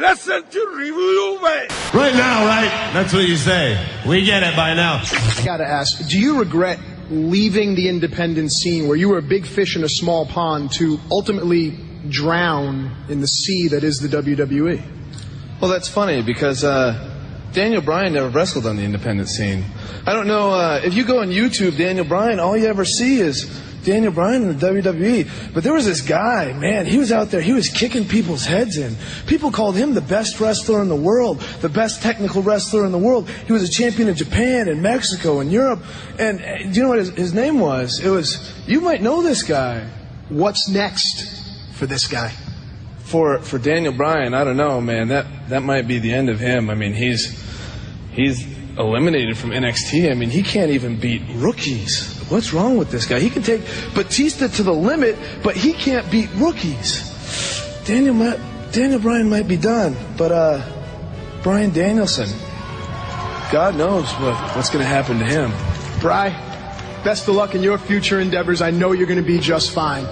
Listen to Review-A-WAI. Right now, right? That's what you say. We get it by now. I gotta ask, do you regret leaving the independent scene where you were a big fish in a small pond to ultimately drown in the sea that is the WWE? Well, that's funny because Daniel Bryan never wrestled on the independent scene. I don't know, if you go on YouTube, Daniel Bryan, all you ever see is Daniel Bryan in the WWE. But there was this guy, man, he was out there, he was kicking people's heads in. People called him the best wrestler in the world, the best technical wrestler in the world. He was a champion in Japan and Mexico and Europe. And do you know what his name was? It was, you might know this guy. What's next for this guy? For Daniel Bryan, I don't know, man. That might be the end of him. I mean, he's eliminated from NXT. I mean, he can't even beat rookies. What's wrong with this guy? He can take Batista to the limit, but he can't beat rookies. Daniel Bryan might be done, but Bryan Danielson, God knows what's going to happen to him. Bri, best of luck in your future endeavors. I know you're going to be just fine.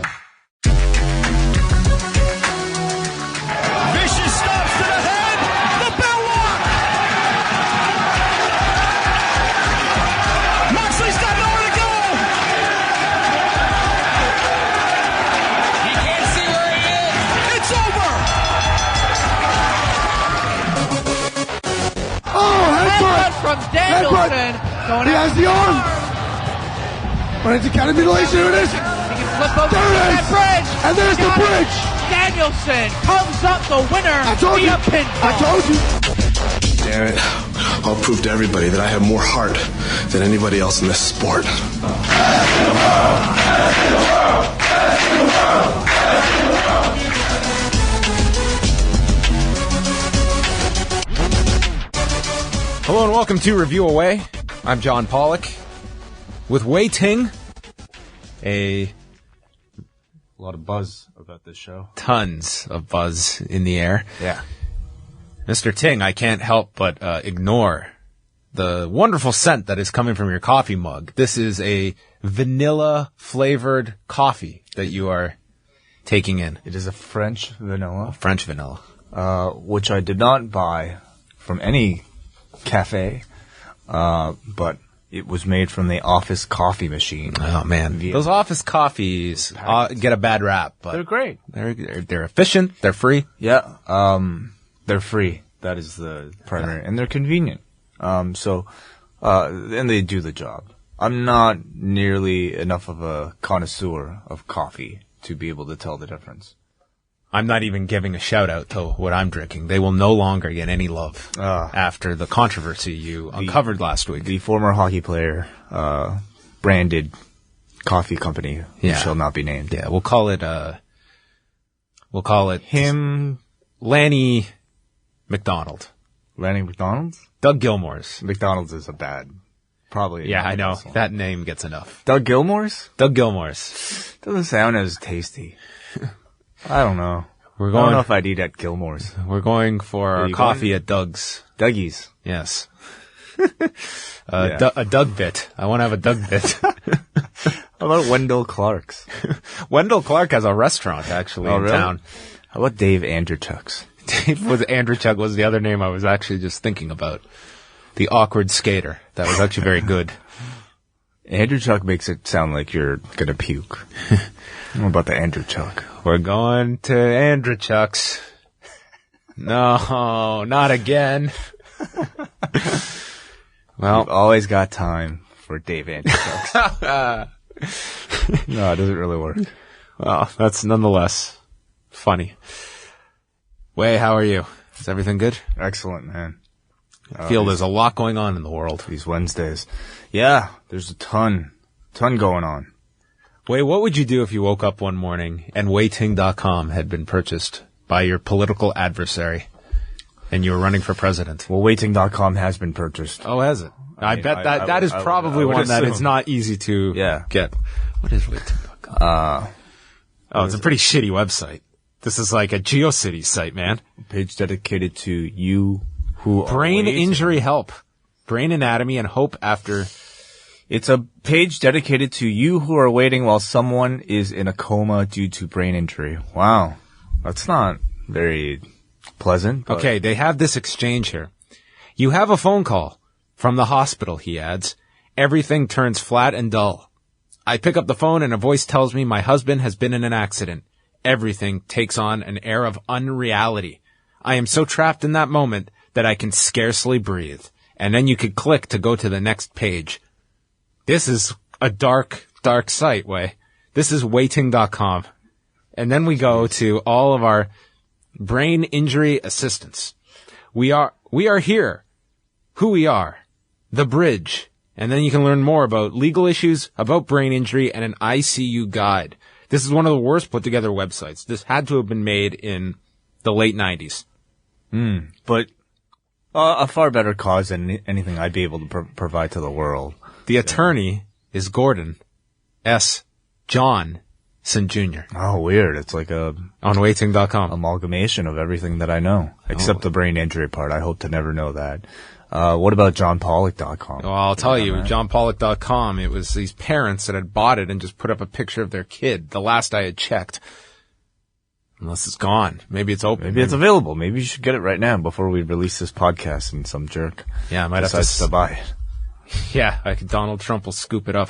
From Danielson. He has the arm. But it's a counter mutilation. Here it is. He can flip over there it that is. bridge. And there's the bridge. Danielson comes up the winner. I told you. I told you. Damn it. I'll prove to everybody that I have more heart than anybody else in this sport. Hello and welcome to Review-A-WAI. I'm John Pollock with Wei Ting. A lot of buzz about this show. Tons of buzz in the air. Yeah. Mr. Ting, I can't help but ignore the wonderful scent that is coming from your coffee mug. This is a vanilla-flavored coffee that you are taking in. It is a French vanilla. French vanilla. Which I did not buy from any cafe, but it was made from the office coffee machine. Oh man, those office coffees get a bad rap, but they're great. They're efficient. They're free. Yeah, they're free. That is the primary, and they're convenient. And they do the job. I'm not nearly enough of a connoisseur of coffee to be able to tell the difference. I'm not even giving a shout out to what I'm drinking. They will no longer get any love after the controversy you uncovered last week. The former hockey player branded coffee company who shall not be named. Yeah, we'll call it him, Lanny McDonald. Lanny McDonald's? Doug Gilmore's. McDonald's is a bad. Probably. Yeah, I know. That name gets enough. Doug Gilmore's? Doug Gilmore's. Doesn't sound as tasty. I don't know. I don't know if I'd eat at Gilmore's. We're going for our coffee at Doug's. Dougie's. Yes. A Doug bit. I want to have a Doug bit. How about Wendell Clark's? Wendell Clark has a restaurant, actually, in town. How about Dave Andrechuk's? Andrechuk was the other name I was actually just thinking about. The awkward skater. That was actually very good. Andrechuk makes it sound like you're gonna puke. What about the Andrechuk? We're going to Andrechuk's. No, not again. Well, you've always got time for Dave Andrechuk's. No, it doesn't really work. Well, that's nonetheless funny. Wei, how are you? Is everything good? Excellent, man. I feel there's a lot going on in the world. These Wednesdays. Yeah, there's a ton going on. Wei, what would you do if you woke up one morning and WeiTing.com had been purchased by your political adversary and you were running for president? Well, WeiTing.com has been purchased. Oh, has it? I bet that is probably one that is not easy to get. What is WeiTing.com? It's a pretty shitty website. This is like a GeoCities site, man. A page dedicated to you who brain injury help, brain anatomy, and hope after. It's a page dedicated to you who are waiting while someone is in a coma due to brain injury. Wow. That's not very pleasant. But... Okay, they have this exchange here. You have a phone call from the hospital, he adds. Everything turns flat and dull. I pick up the phone and a voice tells me my husband has been in an accident. Everything takes on an air of unreality. I am so trapped in that moment that I can scarcely breathe. And then you could click to go to the next page. This is a dark, dark site, Way. This is waiting.com. And then we go to all of our brain injury assistants. We are here. Who we are. The bridge. And then you can learn more about legal issues, about brain injury, and an ICU guide. This is one of the worst put together websites. This had to have been made in the late 90s. But a far better cause than anything I'd be able to provide to the world. The attorney is Gordon S. Johnson Jr. Oh, weird. It's like on waiting.com. Amalgamation of everything that I know, except the brain injury part. I hope to never know that. What about johnpollock.com? Well, I'll tell you, johnpollock.com, it was these parents that had bought it and just put up a picture of their kid. The last I had checked. Unless it's gone. Maybe it's open. Maybe it's available. Maybe you should get it right now before we release this podcast and some jerk I might have to buy it. Yeah, Donald Trump will scoop it up.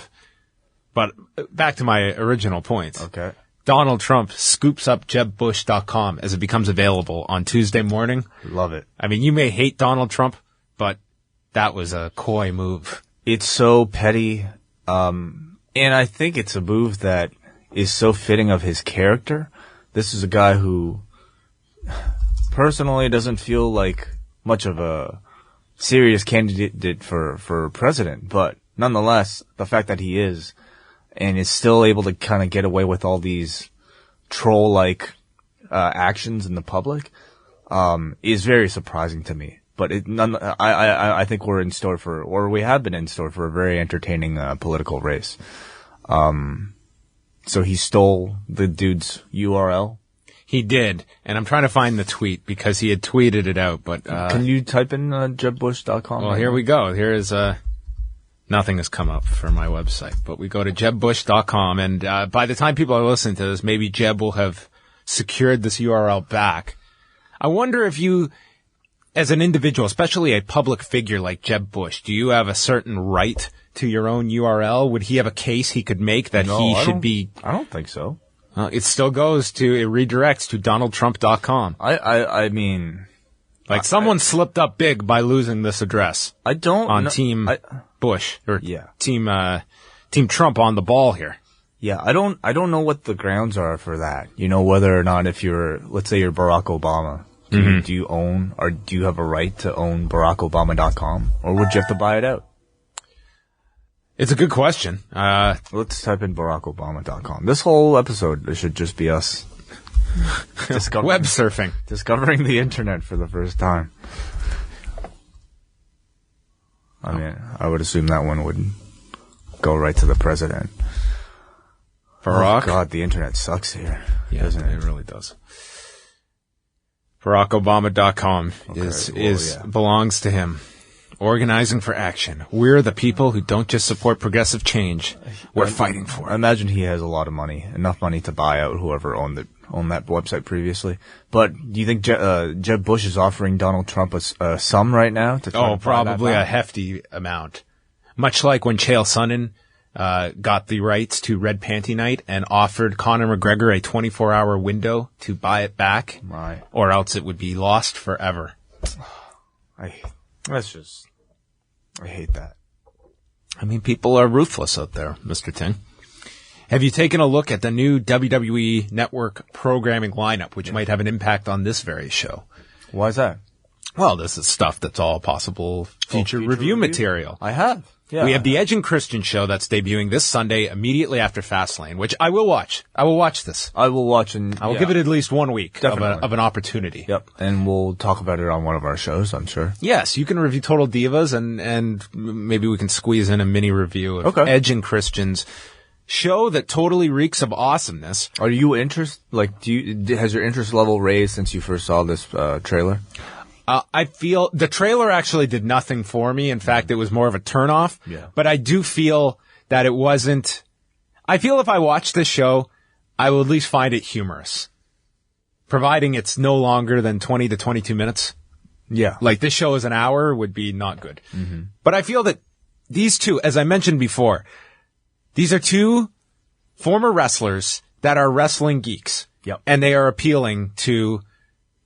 But back to my original point. Okay. Donald Trump scoops up jebbush.com as it becomes available on Tuesday morning. Love it. I mean, you may hate Donald Trump, but that was a coy move. It's so petty. And I think it's a move that is so fitting of his character. This is a guy who personally doesn't feel like much of a serious candidate for president, but nonetheless, the fact that he is and is still able to kind of get away with all these troll-like actions in the public is very surprising to me. But I think we're in store for, or we have been in store for a very entertaining political race. So he stole the dude's URL? He did, and I'm trying to find the tweet because he had tweeted it out, but... Can you type in jebbush.com? Well, here we go. Here is... nothing has come up for my website, but we go to jebbush.com, and by the time people are listening to this, maybe Jeb will have secured this URL back. I wonder if you, as an individual, especially a public figure like Jeb Bush, do you have a certain right to your own URL? Would he have a case he could make that he should be... I don't think so. It still goes to, it redirects to donaldtrump.com. I mean... Like someone slipped up big by losing this address. I don't on Team Bush or Team Trump on the ball here. Yeah, I don't know what the grounds are for that. You know, whether or not if you're, let's say you're Barack Obama, do you own or do you have a right to own BarackObama.com, or would you have to buy it out? It's a good question. Let's type in BarackObama.com. This whole episode should just be us. Web surfing. Discovering the internet for the first time. I mean, I would assume that one would go right to the president. Barack? Oh, God, the internet sucks here. Yeah, doesn't it? It really does. BarackObama.com belongs to him. Organizing for action. We're the people who don't just support progressive change. We're fighting for it. I imagine he has a lot of money, enough money to buy out whoever owned that website previously. But do you think Jeb Bush is offering Donald Trump a sum right now? Probably a hefty amount. Much like when Chael Sonnen got the rights to Red Panty Night and offered Conor McGregor a 24-hour window to buy it back, or else it would be lost forever. I hate that. I mean, people are ruthless out there, Mr. Ting. Have you taken a look at the new WWE Network programming lineup, which might have an impact on this very show? Why is that? Well, this is stuff that's all possible future review material. I have. Yeah. We have the Edge and Christian show that's debuting this Sunday immediately after Fastlane, which I will watch. I will watch this. I will watch and I will give it at least 1 week of an opportunity. Yep. And we'll talk about it on one of our shows, I'm sure. Yes, you can review Total Divas and maybe we can squeeze in a mini review of Edge and Christian's show that totally reeks of awesomeness. Are you interested? Like, has your interest level raised since you first saw this trailer? I feel the trailer actually did nothing for me. In fact, it was more of a turnoff. Yeah. But I do feel that it wasn't. I feel if I watch this show, I will at least find it humorous. providing it's no longer than 20 to 22 minutes. Yeah. Like this show is an hour would be not good. Mm-hmm. But I feel that these two, as I mentioned before, these are two former wrestlers that are wrestling geeks. Yep. And they are appealing to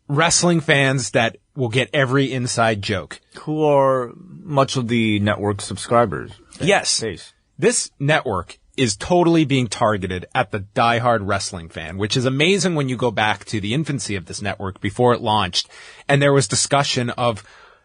wrestling fans that will get every inside joke. Who are much of the network subscribers. Yes. Face. This network is totally being targeted at the diehard wrestling fan, which is amazing when you go back to the infancy of this network before it launched. And there was discussion of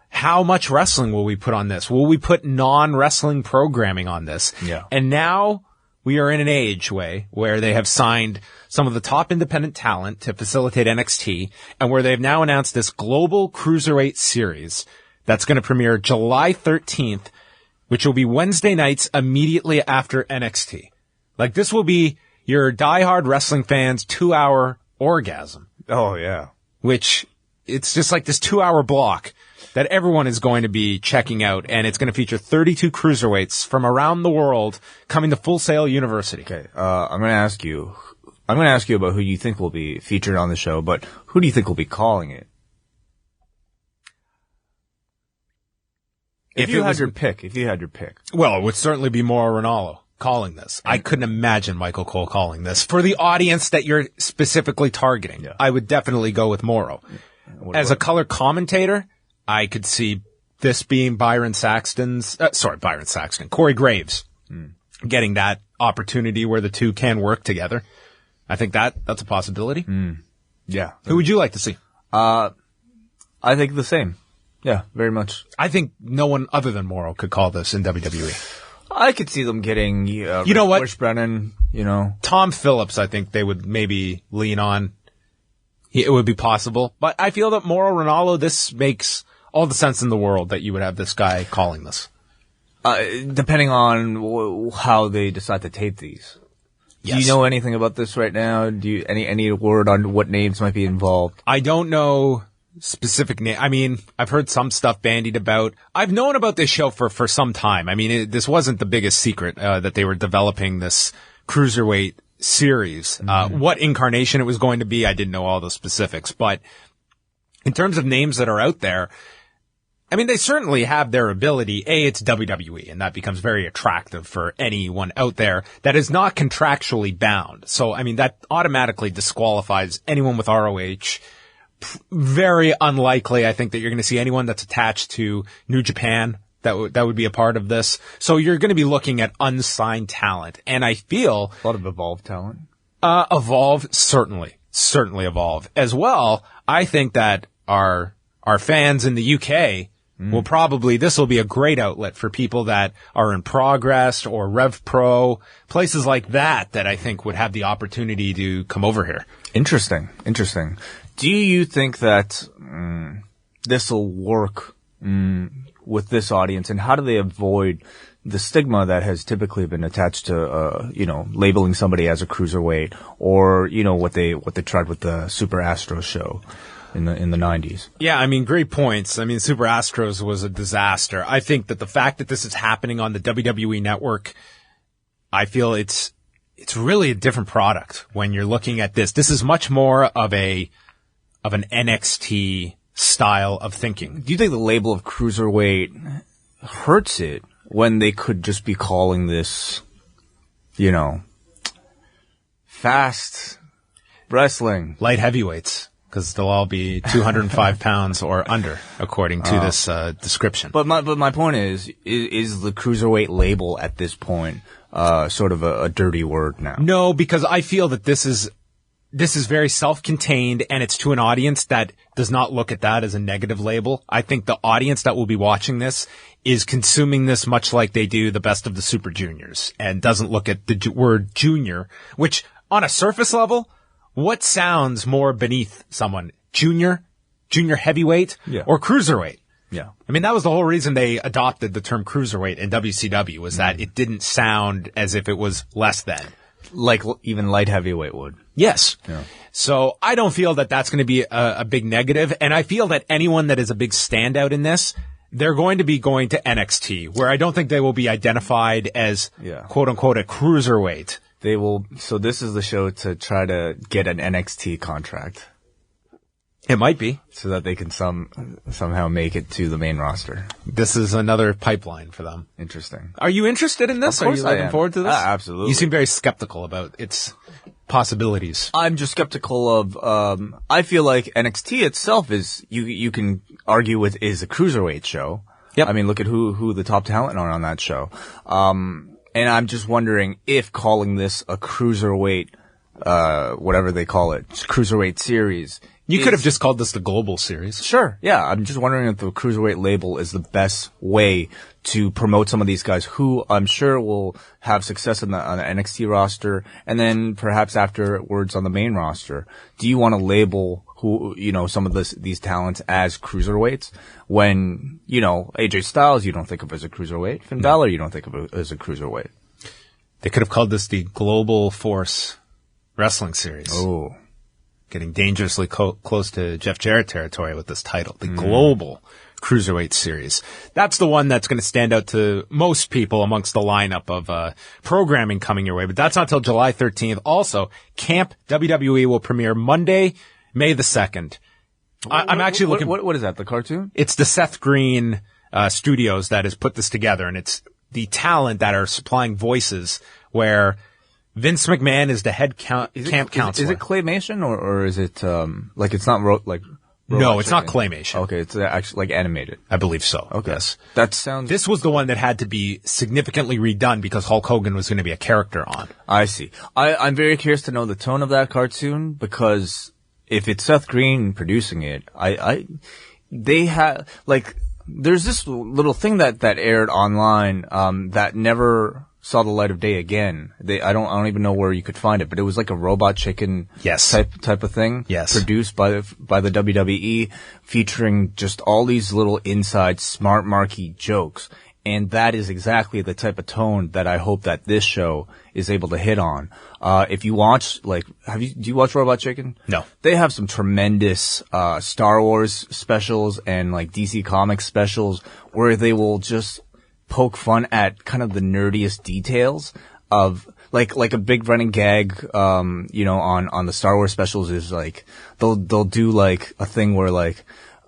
how much wrestling will we put on this? Will we put non-wrestling programming on this? Yeah. And now we are in an age where they have signed some of the top independent talent to facilitate NXT, and where they've now announced this global cruiserweight series that's going to premiere July 13th, which will be Wednesday nights immediately after NXT. Like, this will be your diehard wrestling fans' 2-hour orgasm. Oh, yeah. Which, it's just like this 2-hour block that everyone is going to be checking out, and it's going to feature 32 cruiserweights from around the world coming to Full Sail University. Okay, I'm going to ask you about who you think will be featured on the show, but who do you think will be calling it? If you had your pick. Well, it would certainly be Mauro Ranallo calling this. I couldn't imagine Michael Cole calling this. For the audience that you're specifically targeting, Yeah. I would definitely go with Mauro. As a color commentator, I could see this being Corey Graves getting that opportunity where the two can work together. I think that's a possibility. Yeah. Who would you like to see? I think the same. Yeah, very much. I think no one other than Mauro could call this in WWE. I could see them getting, you know what? Rich Brennan, Tom Phillips, I think they would maybe lean on. It would be possible. But I feel that Mauro Ranallo, this makes all the sense in the world that you would have this guy calling this. Depending on how they decide to tape these. Yes. Do you know anything about this right now? Do you any word on what names might be involved? I don't know specific name. I mean, I've heard some stuff bandied about. I've known about this show for some time. I mean, this wasn't the biggest secret that they were developing this cruiserweight series. What incarnation it was going to be, I didn't know all the specifics. But in terms of names that are out there, I mean, they certainly have their ability. It's WWE, and that becomes very attractive for anyone out there that is not contractually bound. So, I mean, that automatically disqualifies anyone with ROH. Very unlikely, I think, that you're going to see anyone that's attached to New Japan that would be a part of this. So you're going to be looking at unsigned talent. And I feel A lot of Evolve talent. Evolve, certainly Evolve. As well, I think that our fans in the UK will this will be a great outlet for people that are in Progress or Rev Pro, places like that I think would have the opportunity to come over here. Interesting. Do you think that this will work with this audience, and how do they avoid the stigma that has typically been attached to, labeling somebody as a cruiserweight, or, what they tried with the Super Astros show in the 90s? Yeah, I mean, great points. I mean, Super Astros was a disaster. I think that the fact that this is happening on the WWE network, I feel it's really a different product when you're looking at this. This is much more of an NXT style of thinking. Do you think the label of cruiserweight hurts it when they could just be calling this, fast wrestling? Light heavyweights, because they'll all be 205 pounds or under, according to this description. But my point is the cruiserweight label at this point sort of a dirty word now? No, because I feel that this is very self-contained, and it's to an audience that does not look at that as a negative label. I think the audience that will be watching this is consuming this much like they do the Best of the Super Juniors, and doesn't look at the word junior, which on a surface level, what sounds more beneath someone? Junior heavyweight, or cruiserweight? Yeah. I mean, that was the whole reason they adopted the term cruiserweight in WCW, was that it didn't sound as if it was less than. Like even light heavyweight would. Yes. Yeah. So I don't feel that that's going to be a big negative. And I feel that anyone that is a big standout in this, they're going to be going to NXT, where I don't think they will be identified as, quote unquote, a cruiserweight. They will. So this is the show to try to get an NXT contract. It might be. So that they can somehow make it to the main roster. This is another pipeline for them. Interesting. Are you interested in this? Of course Are you looking I am. forward to this? Absolutely. You seem very skeptical about its possibilities. I'm just skeptical of, I feel like NXT itself is, you can argue is a cruiserweight show. Yep. I mean, look at who the top talent are on that show. And I'm just wondering if calling this a cruiserweight, whatever they call it, cruiserweight series. You could have just called this the Global Series. Sure. Yeah. I'm just wondering if the cruiserweight label is the best way to promote some of these guys who I'm sure will have success on the NXT roster and then perhaps afterwards on the main roster. Do you want to label some of these talents as cruiserweights when, AJ Styles you don't think of as a cruiserweight, Finn Balor you don't think of as a cruiserweight. They could have called this the Global Force Wrestling Series. Oh. Getting dangerously close to Jeff Jarrett territory with this title, the Global Cruiserweight Series. That's the one that's going to stand out to most people amongst the lineup of programming coming your way, but that's not until July 13th. Also, Camp WWE will premiere Monday, May the 2nd. I'm actually looking... What is that, the cartoon? It's the Seth Green Studios that has put this together, and it's the talent that are supplying voices where... Vince McMahon is the head camp counselor. Is it claymation or is it it's not No, it's not claymation. Okay, it's actually like animated. I believe so. Okay. Yes. That sounds... This was the one that had to be significantly redone because Hulk Hogan was going to be a character on. I see. I'm very curious to know the tone of that cartoon because if it's Seth Green producing it, they have there's this little thing that aired online that never saw the light of day again. I don't even know where you could find it, but it was like a Robot Chicken type of thing. Yes. Produced by the WWE, featuring just all these little inside smart marky jokes. And that is exactly the type of tone that I hope that this show is able to hit on. If you watch, do you watch Robot Chicken? No. They have some tremendous, Star Wars specials and DC Comics specials where they will just poke fun at kind of the nerdiest details of like a big running gag on the Star Wars specials is they'll do a thing where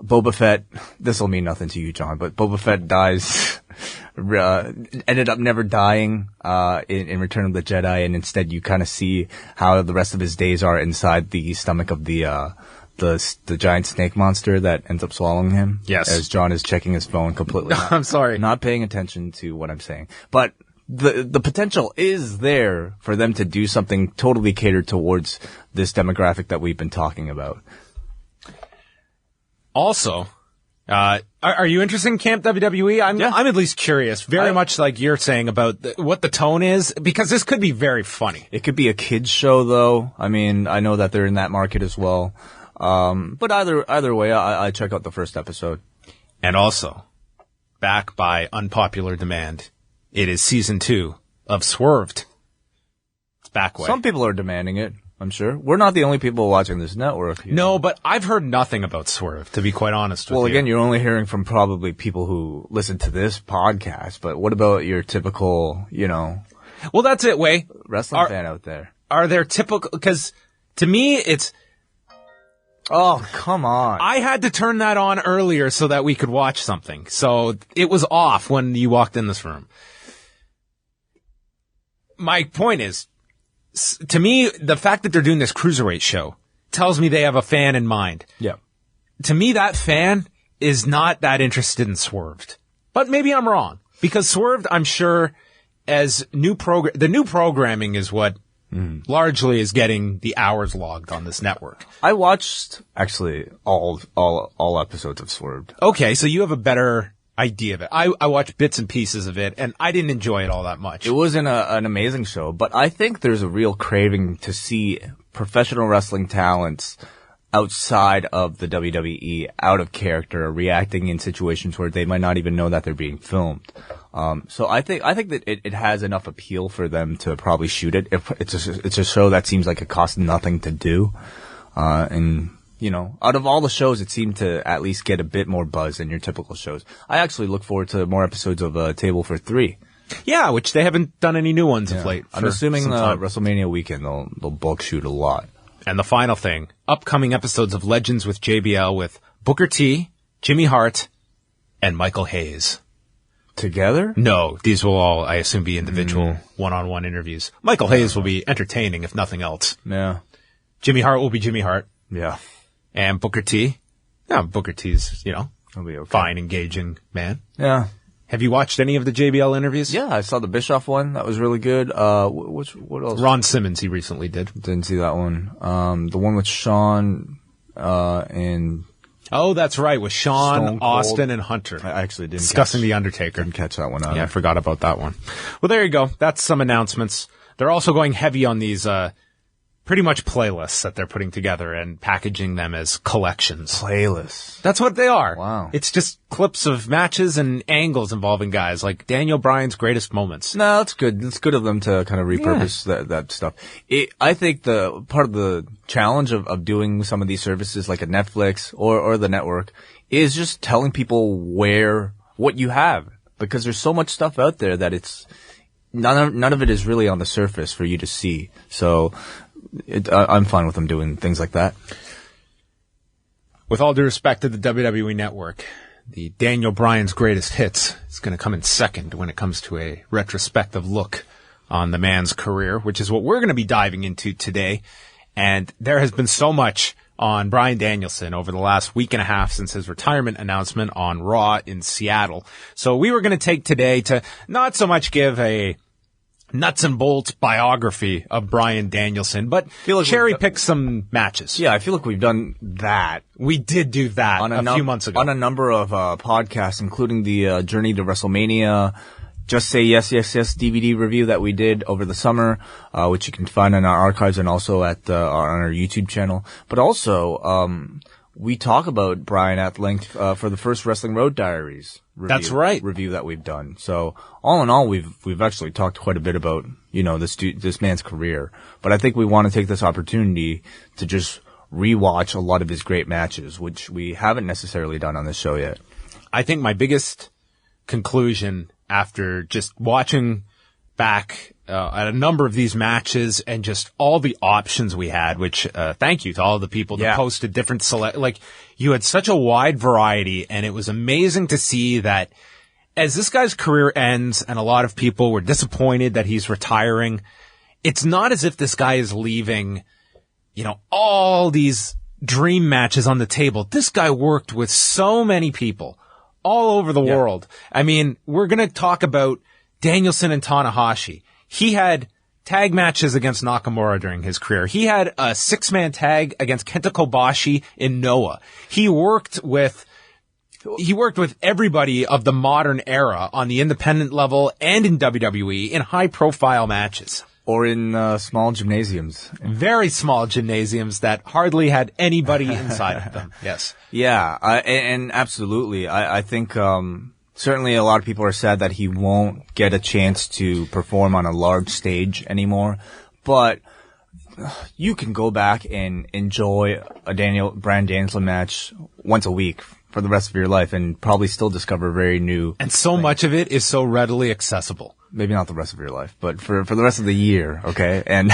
Boba Fett, this'll mean nothing to you, John, but Boba Fett dies ended up never dying in Return of the Jedi, and instead you kind of see how the rest of his days are inside the stomach of the giant snake monster that ends up swallowing him. Yes. As John is checking his phone completely. I'm sorry. Not paying attention to what I'm saying. But the potential is there for them to do something totally catered towards this demographic that we've been talking about. Also, are you interested in Camp WWE? I'm at least curious, very much like you're saying about what the tone is, because this could be very funny. It could be a kids show, though. I mean, I know that they're in that market as well. But either way, I check out the first episode. And also, back by unpopular demand, it is season 2 of Swerved. It's back way. Some people are demanding it, I'm sure. We're not the only people watching this network. No, but I've heard nothing about Swerve, to be quite honest with you. Well, again, you're only hearing from probably people who listen to this podcast, but what about your typical, Well, that's it, Way. Wrestling fan out there? Are there typical, because to me, it's... Oh, come on. I had to turn that on earlier so that we could watch something. So it was off when you walked in this room. My point is, to me, the fact that they're doing this cruiserweight show tells me they have a fan in mind. Yeah. To me, that fan is not that interested in Swerved. But maybe I'm wrong. Because Swerved, I'm sure, as the new programming is what largely is getting the hours logged on this network. I watched, actually, all episodes of Swerved. Okay, so you have a better idea of it. I watched bits and pieces of it, and I didn't enjoy it all that much. It wasn't an amazing show, but I think there's a real craving to see professional wrestling talents outside of the WWE, out of character, reacting in situations where they might not even know that they're being filmed. So I think that it has enough appeal for them to probably shoot it. It's a show that seems like it costs nothing to do. And, out of all the shows, it seemed to at least get a bit more buzz than your typical shows. I actually look forward to more episodes of Table for Three. Yeah, which they haven't done any new ones of late. I'm assuming WrestleMania weekend they'll bulk shoot a lot. And the final thing, upcoming episodes of Legends with JBL with Booker T, Jimmy Hart, and Michael Hayes. Together? No, these will all, I assume, be individual one-on-one interviews. Michael Hayes will be entertaining, if nothing else. Yeah. Jimmy Hart will be Jimmy Hart. Yeah. And Booker T. Yeah, Booker T's, He'll be okay. fine, engaging man. Yeah. Have you watched any of the JBL interviews? Yeah, I saw the Bischoff one. That was really good. What else? Ron Simmons, he recently did. Didn't see that one. The one with Sean, and... Oh, that's right, with Sean, Stone Cold. Austin, and Hunter. I actually didn't discussing The Undertaker. Didn't catch that one either. Yeah, I forgot about that one. Well, there you go. That's some announcements. They're also going heavy on these, pretty much playlists that they're putting together and packaging them as collections. Playlists. That's what they are. Wow. It's just clips of matches and angles involving guys like Daniel Bryan's greatest moments. No, that's good. It's good of them to kind of repurpose that stuff. I think the part of the challenge of doing some of these services like a Netflix or the network is just telling people what you have, because there's so much stuff out there that it's none of it is really on the surface for you to see. So I'm fine with them doing things like that. With all due respect to the WWE Network, the Daniel Bryan's greatest hits is going to come in second when it comes to a retrospective look on the man's career, which is what we're going to be diving into today. And there has been so much on Bryan Danielson over the last week and a half since his retirement announcement on Raw in Seattle. So we were going to take today to not so much give a nuts and bolts biography of Bryan Danielson, but cherry pick some matches. Yeah, I feel like we've done that. We did do that a few months ago. On a number of podcasts, including the Journey to WrestleMania, Just Say Yes, Yes, Yes DVD review that we did over the summer, which you can find in our archives and also on our YouTube channel. But also, we talk about Bryan at length for the first Wrestling Road Diaries review. That's right. Review that we've done. So all in all, we've actually talked quite a bit about, this man's career. But I think we want to take this opportunity to just rewatch a lot of his great matches, which we haven't necessarily done on this show yet. I think my biggest conclusion after just watching back at a number of these matches and just all the options we had, which thank you to all the people that posted different you had such a wide variety, and it was amazing to see that as this guy's career ends and a lot of people were disappointed that he's retiring, it's not as if this guy is leaving, all these dream matches on the table. This guy worked with so many people all over the world. I mean, we're going to talk about Danielson and Tanahashi. He had tag matches against Nakamura during his career. He had a 6-man tag against Kenta Kobashi in Noah. He worked with everybody of the modern era on the independent level and in WWE in high-profile matches. Or in small gymnasiums. Very small gymnasiums that hardly had anybody inside of them. Yes. Yeah, and absolutely. I think certainly a lot of people are sad that he won't get a chance to perform on a large stage anymore. But you can go back and enjoy a Bryan Danielson match once a week for the rest of your life and probably still discover very new. And so much of it is so readily accessible. Maybe not the rest of your life, but for the rest of the year, okay? And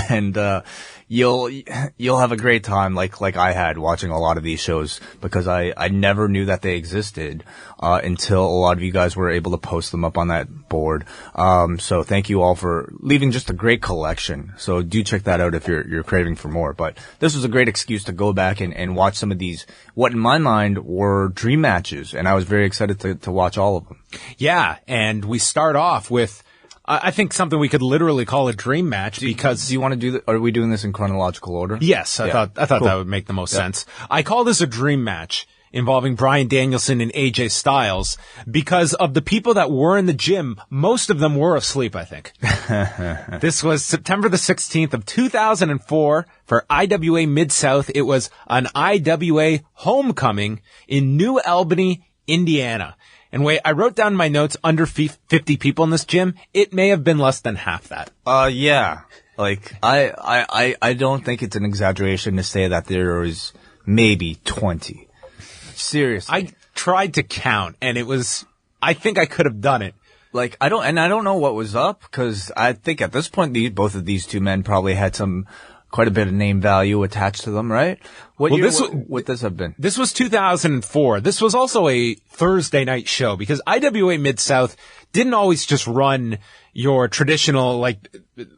you'll have a great time like I had watching a lot of these shows, because I never knew that they existed until a lot of you guys were able to post them up on that board. So thank you all for leaving just a great collection. So do check that out if you're craving for more. But this was a great excuse to go back and watch some of these, what in my mind were dream matches, and I was very excited to watch all of them. Yeah, and we start off with I think something we could literally call a dream match, because do you want to do are we doing this in chronological order? Yes, I thought cool. That would make the most sense. I call this a dream match involving Bryan Danielson and AJ Styles because of the people that were in the gym. Most of them were asleep, I think. This was September the 16th of 2004 for IWA Mid-South. It was an IWA homecoming in New Albany, Indiana. And wait, I wrote down my notes under 50 people in this gym. It may have been less than half that. Yeah. Like, I don't think it's an exaggeration to say that there was maybe 20. Seriously. I tried to count, and I think I could have done it. Like, I don't know what was up, because I think at this point, both of these two men probably had some quite a bit of name value attached to them, right? What Well, year this would this have been? This was 2004. This was also a Thursday night show because IWA Mid-South didn't always just run your traditional, like,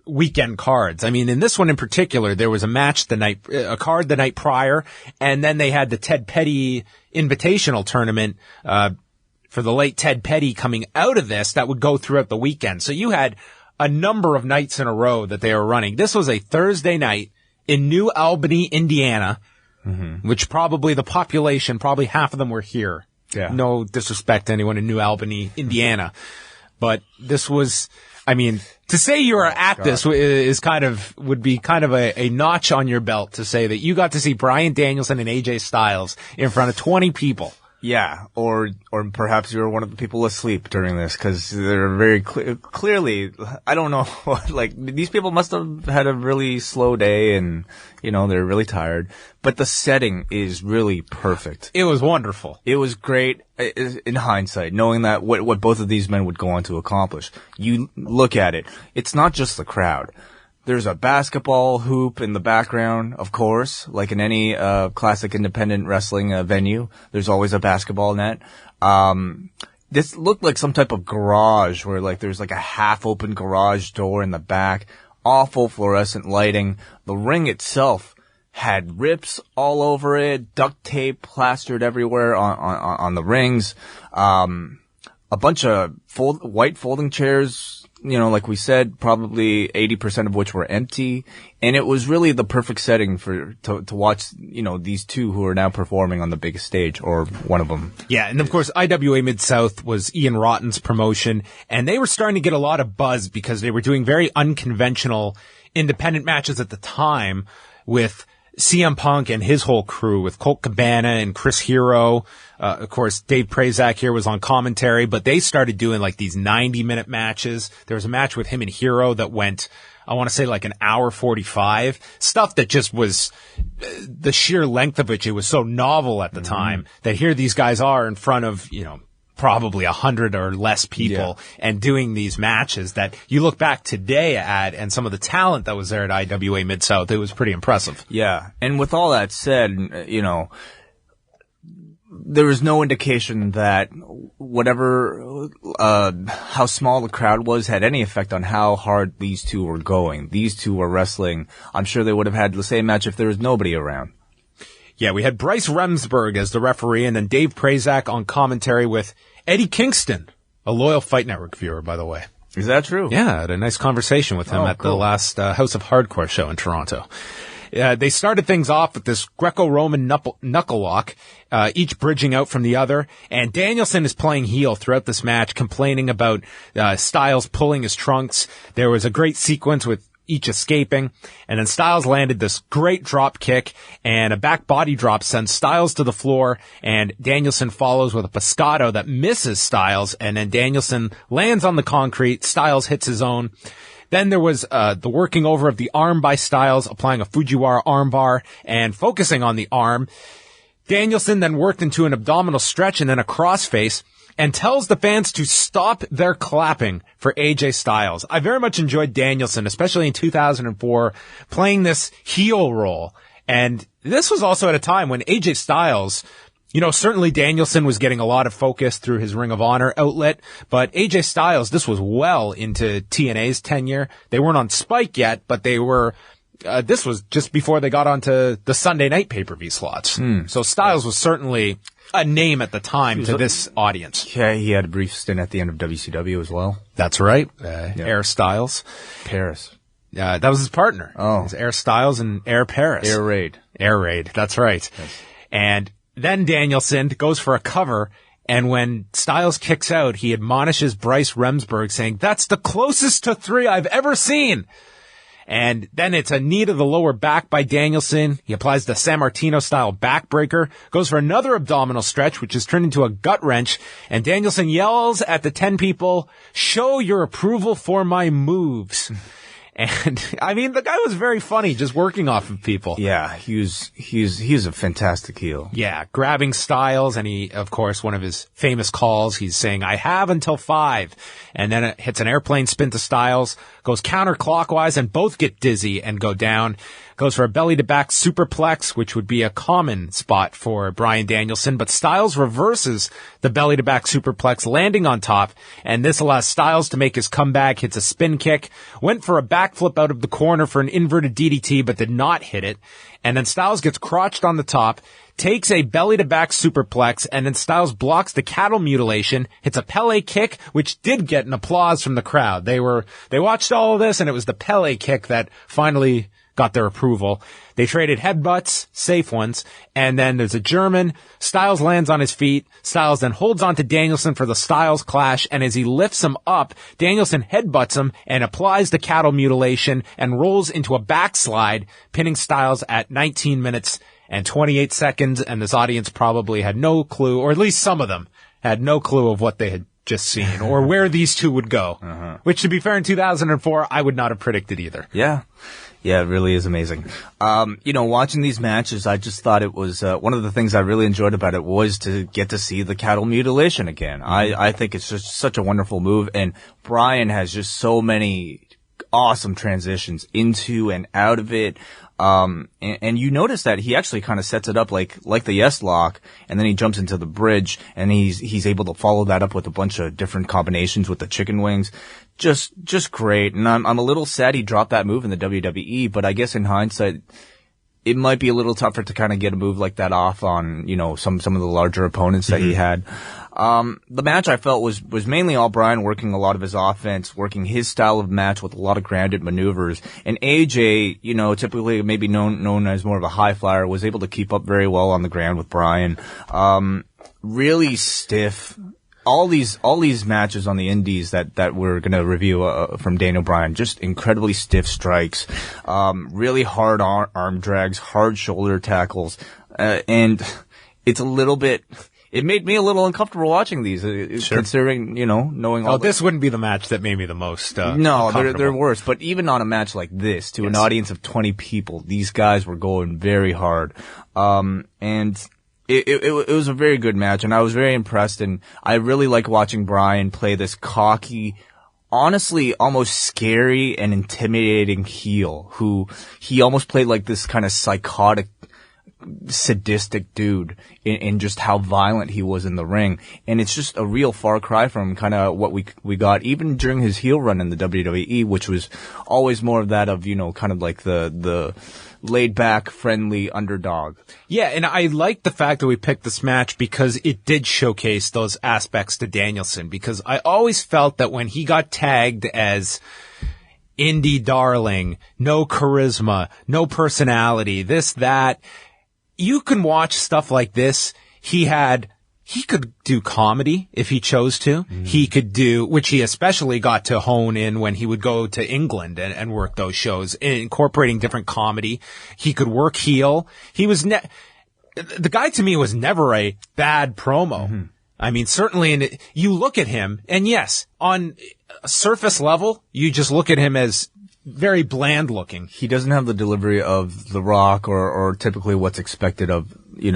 weekend cards. I mean, in this one in particular, there was a card the night prior, and then they had the Ted Petty Invitational Tournament, for the late Ted Petty coming out of this that would go throughout the weekend. So you had a number of nights in a row that they were running. This was a Thursday night in New Albany, Indiana, which probably the population, probably half of them were here. Yeah. No disrespect to anyone in New Albany, Indiana. But this was, I mean, to say you were at this would be kind of a notch on your belt to say that you got to see Bryan Danielson and AJ Styles in front of 20 people. Yeah, or perhaps you were one of the people asleep during this, because they're very clearly, I don't know, like, these people must have had a really slow day and, they're really tired. But the setting is really perfect. It was wonderful. It was great in hindsight, knowing that what both of these men would go on to accomplish. You look at it, it's not just the crowd. There's a basketball hoop in the background, of course, like in any classic independent wrestling venue. There's always a basketball net. This looked like some type of garage where, like, there's like a half-open garage door in the back. Awful fluorescent lighting. The ring itself had rips all over it, duct tape plastered everywhere on the rings. A bunch of white folding chairs, like we said, probably 80% of which were empty. And it was really the perfect setting to watch, these two who are now performing on the biggest stage, or one of them. Yeah, and of course, IWA Mid-South was Ian Rotten's promotion, and they were starting to get a lot of buzz because they were doing very unconventional independent matches at the time with CM Punk and his whole crew, with Colt Cabana and Chris Hero. Of course, Dave Prazak here was on commentary, but they started doing like these 90-minute matches. There was a match with him and Hero that went, I want to say, like an hour 45. Stuff that just was, the sheer length of which, it was so novel at the time that here these guys are in front of, probably 100 or less people and doing these matches that you look back today at, and some of the talent that was there at IWA Mid-South, it was pretty impressive. Yeah. And with all that said, there was no indication that whatever, how small the crowd was had any effect on how hard these two were going. These two were wrestling. I'm sure they would have had the same match if there was nobody around. Yeah, we had Bryce Remsburg as the referee, and then Dave Prazak on commentary with Eddie Kingston, a loyal Fight Network viewer, by the way. Is that true? Yeah, I had a nice conversation with him the last House of Hardcore show in Toronto. They started things off with this Greco-Roman knuckle lock, each bridging out from the other, and Danielson is playing heel throughout this match, complaining about Styles pulling his trunks. There was a great sequence with each escaping, and then Styles landed this great drop kick, and a back body drop sends Styles to the floor, and Danielson follows with a pescado that misses Styles, and then Danielson lands on the concrete. Styles hits his own. Then there was the working over of the arm by Styles, applying a Fujiwara armbar and focusing on the arm. Danielson then worked into an abdominal stretch and then a crossface, and tells the fans to stop their clapping for AJ Styles. I very much enjoyed Danielson, especially in 2004, playing this heel role. And this was also at a time when AJ Styles, certainly Danielson was getting a lot of focus through his Ring of Honor outlet, but AJ Styles, this was well into TNA's tenure. They weren't on Spike yet, but they were, this was just before they got onto the Sunday night pay-per-view slots. So Styles was certainly a name at the time to this audience. Yeah, he had a brief stint at the end of WCW as well. That's right. Air Styles. Paris. That was his partner. Oh. It was Air Styles and Air Paris. Air Raid. Air Raid. That's right. Yes. And then Danielson goes for a cover, and when Styles kicks out, he admonishes Bryce Remsburg, saying, "That's the closest to 3 I've ever seen." And then it's a knee to the lower back by Danielson. He applies the San Martino-style backbreaker, goes for another abdominal stretch, which is turned into a gut wrench, and Danielson yells at the 10 people, "Show your approval for my moves." And, I mean, the guy was very funny, just working off of people. Yeah, he's a fantastic heel. Yeah, grabbing Styles, and he, of course, one of his famous calls, he's saying, "I have until 5." And then it hits an airplane spin to Styles, goes counterclockwise, and both get dizzy and go down. goes for a belly-to-back superplex, which would be a common spot for Bryan Danielson, but Styles reverses the belly-to-back superplex, landing on top, and this allows Styles to make his comeback, hits a spin kick, went for a backflip out of the corner for an inverted DDT, but did not hit it, and then Styles gets crotched on the top, takes a belly-to-back superplex, and then Styles blocks the cattle mutilation, hits a Pele kick, which did get an applause from the crowd. They watched all of this, and it was the Pele kick that finally got their approval. They traded headbutts, safe ones, and then there's a German. Styles lands on his feet. Styles then holds on to Danielson for the Styles clash, and as he lifts him up, Danielson headbutts him and applies the cattle mutilation and rolls into a backslide, pinning Styles at 19 minutes and 28 seconds, and this audience probably had no clue, or at least some of them had no clue of what they had just seen, or where these two would go. Which, to be fair, in 2004, I would not have predicted either. Yeah. Yeah, it really is amazing. Watching these matches, I just thought it was, one of the things I really enjoyed about it was to get to see the cattle mutilation again. I think it's just such a wonderful move, and Bryan has just so many awesome transitions into and out of it. And you notice that he actually kind of sets it up like the yes lock, and then he jumps into the bridge, and he's able to follow that up with a bunch of different combinations with the chicken wings. Just great. And I'm a little sad he dropped that move in the WWE, but I guess in hindsight, it might be a little tougher to kind of get a move like that off on, some of the larger opponents that he had. The match I felt was mainly all Bryan working a lot of his offense, working his style of match with a lot of grounded maneuvers. And AJ, typically maybe known as more of a high flyer, was able to keep up very well on the ground with Bryan. Really stiff. All these matches on the indies that we're going to review from Daniel Bryan, just incredibly stiff strikes, really hard arm drags, hard shoulder tackles, and it's a little bit. It made me a little uncomfortable watching these, considering, knowing all. Oh, this wouldn't be the match that made me the most. No, they're worse. But even on a match like this, to an audience of 20 people, these guys were going very hard, and. It was a very good match, and I was very impressed, and I really like watching Bryan play this cocky, honestly almost scary and intimidating heel, who he almost played like this kind of psychotic, sadistic dude in just how violent he was in the ring. And it's just a real far cry from kind of what we got even during his heel run in the WWE, which was always more of that of, kind of like the laid back, friendly underdog. Yeah, and I like the fact that we picked this match because it did showcase those aspects to Danielson, because I always felt that when he got tagged as indie darling, no charisma, no personality, this, that, you can watch stuff like this. He could do comedy if he chose to. He could do, which he especially got to hone in when he would go to England and work those shows, incorporating different comedy. He could work heel. He was the guy to me was never a bad promo. I mean, certainly you look at him, and yes, on a surface level, you just look at him as very bland looking. He doesn't have the delivery of The Rock or typically what's expected of, like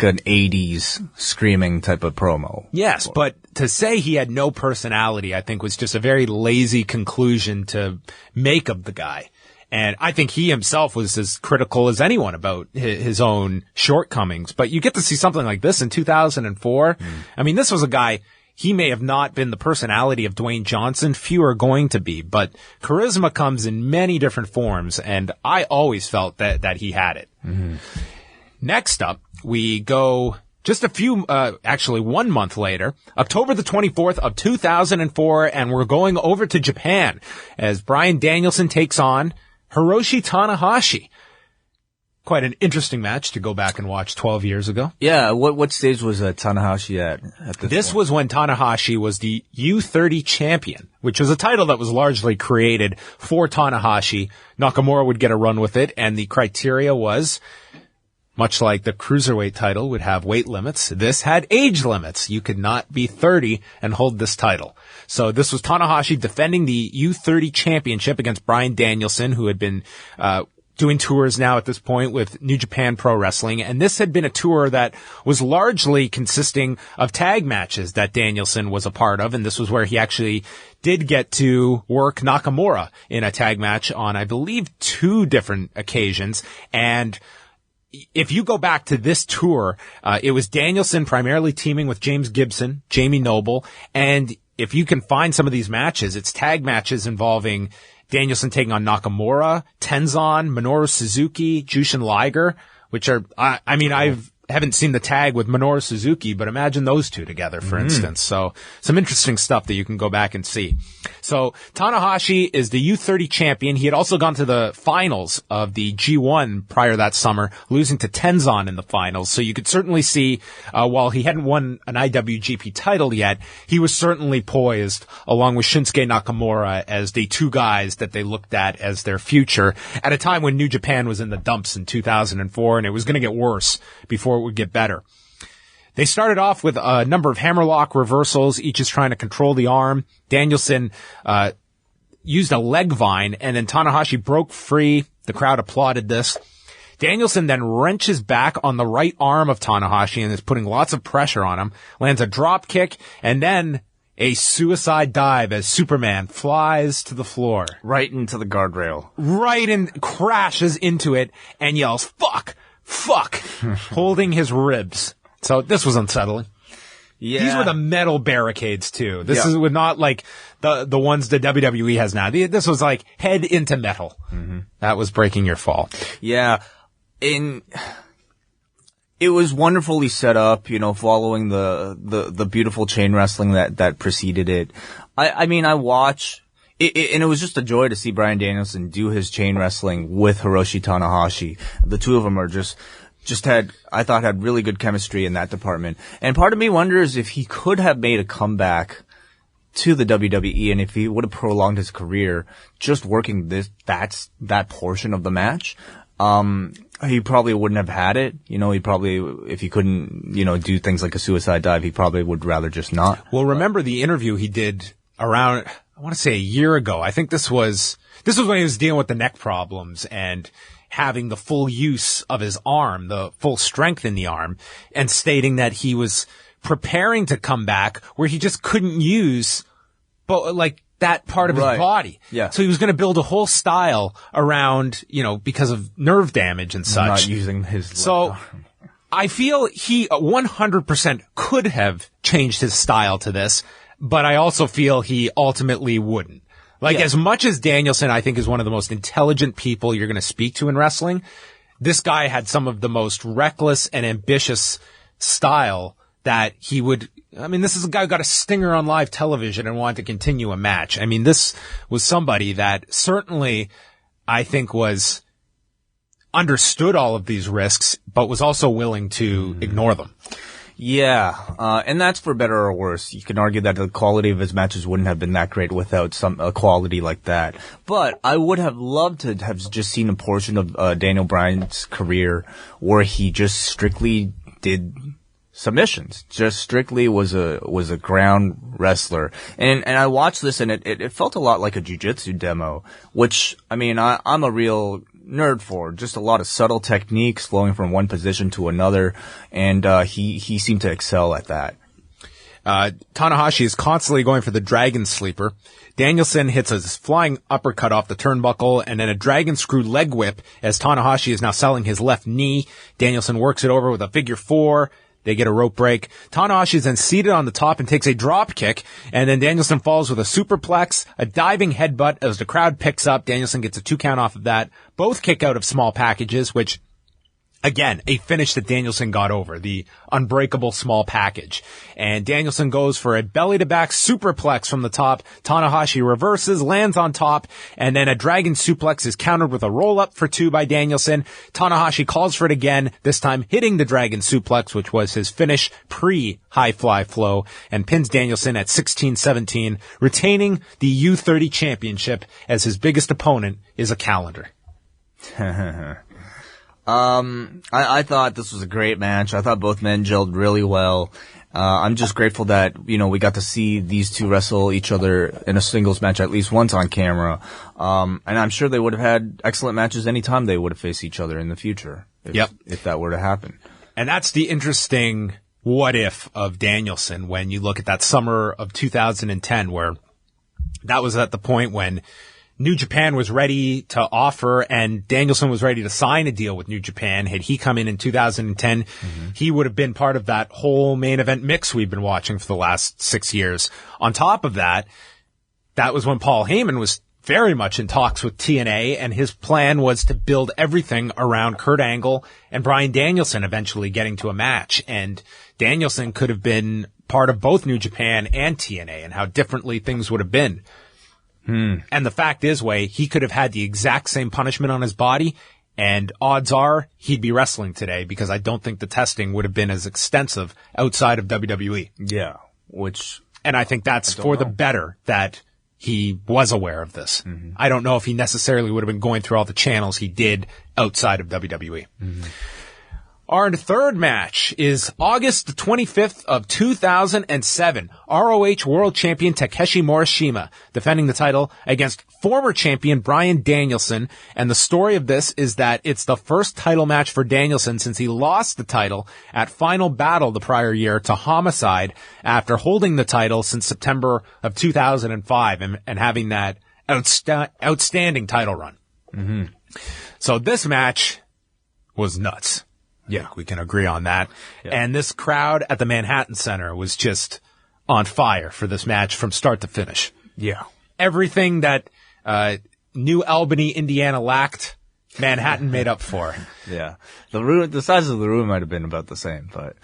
an 80s screaming type of promo. Yes, but to say he had no personality, I think was just a very lazy conclusion to make of the guy. And I think he himself was as critical as anyone about his own shortcomings. But you get to see something like this in 2004. I mean, this was a guy. He may have not been the personality of Dwayne Johnson. Few are going to be, but charisma comes in many different forms, and I always felt that he had it. Next up, we go just actually 1 month later, October the 24th of 2004, and we're going over to Japan as Bryan Danielson takes on Hiroshi Tanahashi. Quite an interesting match to go back and watch 12 years ago. Yeah, what stage was Tanahashi at this point? Was when Tanahashi was the U30 champion, which was a title that was largely created for Tanahashi. Nakamura would get a run with it, and the criteria was, much like the cruiserweight title would have weight limits, this had age limits. You could not be 30 and hold this title. So this was Tanahashi defending the U30 championship against Bryan Danielson, who had been doing tours now at this point with New Japan Pro Wrestling. And this had been a tour that was largely consisting of tag matches that Danielson was a part of. And this was where he actually did get to work Nakamura in a tag match on, I believe, 2 different occasions. And if you go back to this tour, it was Danielson primarily teaming with James Gibson, Jamie Noble. And if you can find some of these matches, it's tag matches involving Danielson taking on Nakamura, Tenzan, Minoru Suzuki, Jushin Liger, which are, I haven't seen the tag with Minoru Suzuki, but imagine those two together, for instance. So some interesting stuff that you can go back and see. So Tanahashi is the U30 champion. He had also gone to the finals of the G1 prior that summer, losing to Tenzan in the finals. So you could certainly see, while he hadn't won an IWGP title yet, he was certainly poised along with Shinsuke Nakamura as the 2 guys that they looked at as their future at a time when New Japan was in the dumps in 2004, and it was going to get worse before it would get better. They started off with a number of hammerlock reversals, each is trying to control the arm. Danielson used a leg vine, and then Tanahashi broke free. The crowd applauded this. Danielson then wrenches back on the right arm of Tanahashi and is putting lots of pressure on him, lands a drop kick, and then a suicide dive as Superman flies to the floor. Right into the guardrail. Right, and crashes into it and yells, "Fuck! Fuck!" holding his ribs. So this was unsettling. Yeah. These were the metal barricades too. This is not like the ones the WWE has now. This was like head into metal. Mm-hmm. That was breaking your fall. Yeah. It was wonderfully set up, following the beautiful chain wrestling that preceded it. I watch it, and it was just a joy to see Bryan Danielson do his chain wrestling with Hiroshi Tanahashi. The two of them are just had really good chemistry in that department. And part of me wonders if he could have made a comeback to the WWE, and if he would have prolonged his career just working that portion of the match. He probably wouldn't have had it. He probably, if he couldn't, do things like a suicide dive, he probably would rather just not. Well, remember the interview he did around, I want to say a year ago. I think this was when he was dealing with the neck problems and having the full use of his arm, the full strength in the arm, and stating that he was preparing to come back where he just couldn't use, that part of his body. Yeah. So he was going to build a whole style around, because of nerve damage and such. Not using his left arm. I feel he 100% could have changed his style to this, but I also feel he ultimately wouldn't. As much as Danielson, I think, is one of the most intelligent people you're going to speak to in wrestling, this guy had some of the most reckless and ambitious style that he would. This is a guy who got a stinger on live television and wanted to continue a match. This was somebody that certainly, I think, was understood all of these risks, but was also willing to ignore them. Yeah, and that's for better or worse. You can argue that the quality of his matches wouldn't have been that great without a quality like that. But I would have loved to have just seen a portion of Daniel Bryan's career where he just strictly did submissions. Just strictly was a ground wrestler. And I watched this and it felt a lot like a jiu-jitsu demo, which, I'm a real nerd for. Just a lot of subtle techniques flowing from one position to another, and he seemed to excel at that. Tanahashi is constantly going for the dragon sleeper. Danielson hits a flying uppercut off the turnbuckle and then a dragon screw leg whip as Tanahashi is now selling his left knee. Danielson works it over with a figure 4. They get a rope break. Tanahashi is then seated on the top and takes a drop kick, and then Danielson falls with a superplex, a diving headbutt as the crowd picks up. Danielson gets a 2 count off of that. Both kick out of small packages, which, again, a finish that Danielson got over, the unbreakable small package. And Danielson goes for a belly-to-back superplex from the top. Tanahashi reverses, lands on top, and then a dragon suplex is countered with a roll-up for 2 by Danielson. Tanahashi calls for it again, this time hitting the dragon suplex, which was his finish pre-high fly flow, and pins Danielson at 16-17, retaining the U30 championship as his biggest opponent is a calendar. I thought this was a great match. I thought both men gelled really well. I'm just grateful that, we got to see these two wrestle each other in a singles match at least once on camera. And I'm sure they would have had excellent matches anytime they would have faced each other in the future. If that were to happen. And that's the interesting what if of Danielson when you look at that summer of 2010, where that was at the point when New Japan was ready to offer and Danielson was ready to sign a deal with New Japan. Had he come in 2010, he would have been part of that whole main event mix we've been watching for the last 6 years. On top of that, that was when Paul Heyman was very much in talks with TNA, and his plan was to build everything around Kurt Angle and Bryan Danielson eventually getting to a match. And Danielson could have been part of both New Japan and TNA, and how differently things would have been. And the fact is, he could have had the exact same punishment on his body, and odds are he'd be wrestling today, because I don't think the testing would have been as extensive outside of WWE. Yeah, and I think that's for the better that he was aware of this. I don't know if he necessarily would have been going through all the channels he did outside of WWE. Our third match is August the 25th of 2007. ROH World Champion Takeshi Morishima defending the title against former champion Bryan Danielson. And the story of this is that it's the first title match for Danielson since he lost the title at Final Battle the prior year to Homicide after holding the title since September of 2005 and having that outstanding title run. So this match was nuts. Yeah, we can agree on that. Yeah. And this crowd at the Manhattan Center was just on fire for this match from start to finish. Yeah. Everything that New Albany, Indiana lacked, Manhattan made up for. Yeah. The size of the room might have been about the same, but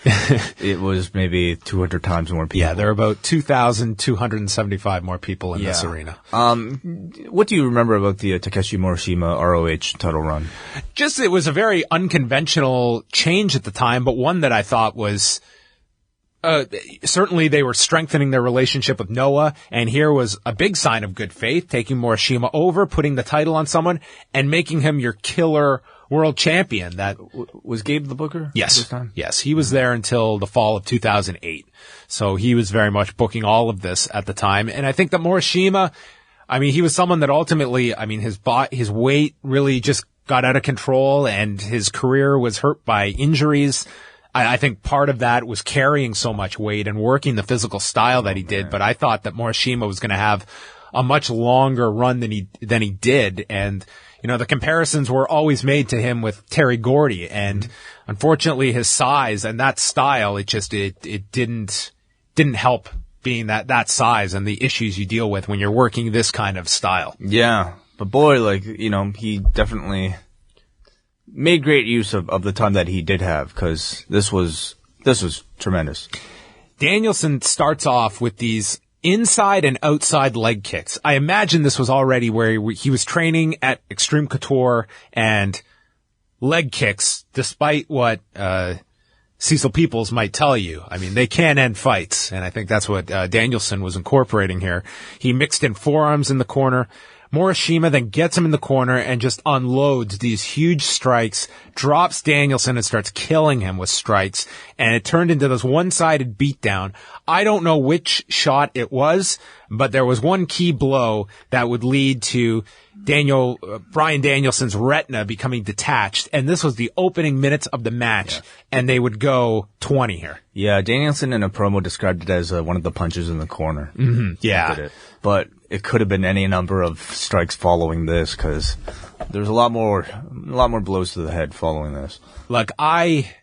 it was maybe 200 times more people. Yeah, there are about 2,275 more people in this arena. What do you remember about the Takeshi Morishima ROH title run? Just, it was a very unconventional change at the time, but one that I thought was certainly they were strengthening their relationship with Noah, and here was a big sign of good faith, taking Morishima over, putting the title on someone, and making him your killer world champion. That was Gabe the booker? Yes. This time? Yes. He was there until the fall of 2008. So he was very much booking all of this at the time. And I think that Morishima, he was someone that ultimately, his weight really just got out of control, and his career was hurt by injuries. I think part of that was carrying so much weight and working the physical style that he did. But I thought that Morishima was going to have a much longer run than he did. And, the comparisons were always made to him with Terry Gordy. And unfortunately his size and that style, it didn't help being that size and the issues you deal with when you're working this kind of style. Yeah. But boy, he definitely made great use of the time that he did have, because this was tremendous. Danielson starts off with these inside and outside leg kicks. I imagine this was already where he was training at Extreme Couture, and leg kicks, despite what Cecil Peoples might tell you, they can end fights, and I think that's what Danielson was incorporating here. He mixed in forearms in the corner. Morishima then gets him in the corner and just unloads these huge strikes, drops Danielson and starts killing him with strikes, and it turned into this one-sided beatdown. I don't know which shot it was, but there was one key blow that would lead to Bryan Danielson's retina becoming detached, and this was the opening minutes of the match, and they would go 20 here. Yeah, Danielson in a promo described it as one of the punches in the corner. Yeah. But it could have been any number of strikes following this, because there's a lot more blows to the head following this. Look, Bryan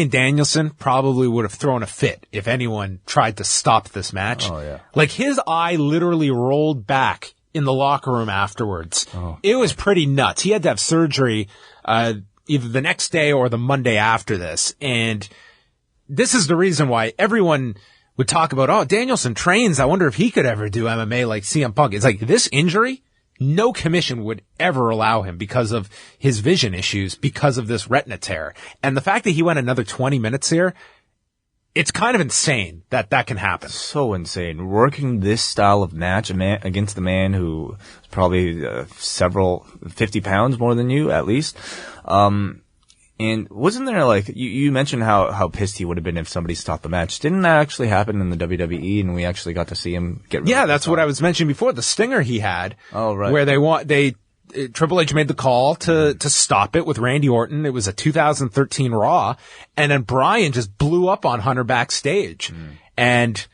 Danielson probably would have thrown a fit if anyone tried to stop this match. Oh, yeah. His eye literally rolled back in the locker room afterwards. Oh. It was pretty nuts. He had to have surgery either the next day or the Monday after this. And this is the reason why everyone would talk about, Danielson trains. I wonder if he could ever do MMA like CM Punk. It's like, this injury, no commission would ever allow him because of his vision issues, because of this retina tear. And the fact that he went another 20 minutes here, it's kind of insane that can happen. So insane. Working this style of match against the man who is probably 50 pounds more than you, at least. And wasn't there, like, you mentioned how pissed he would have been if somebody stopped the match. Didn't that actually happen in the WWE, and we actually got to see him get rid of that's what I was mentioning before. The stinger he had. Oh, right. Where Triple H made the call to stop it with Randy Orton. It was a 2013 Raw. And then Bryan just blew up on Hunter backstage. And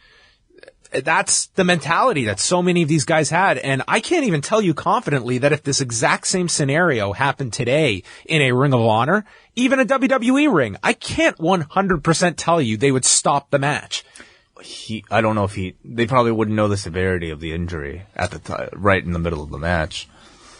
that's the mentality that so many of these guys had. And I can't even tell you confidently that if this exact same scenario happened today in a Ring of Honor, even a WWE ring, I can't 100% tell you they would stop the match. I don't know if they probably wouldn't know the severity of the injury at the time, right in the middle of the match.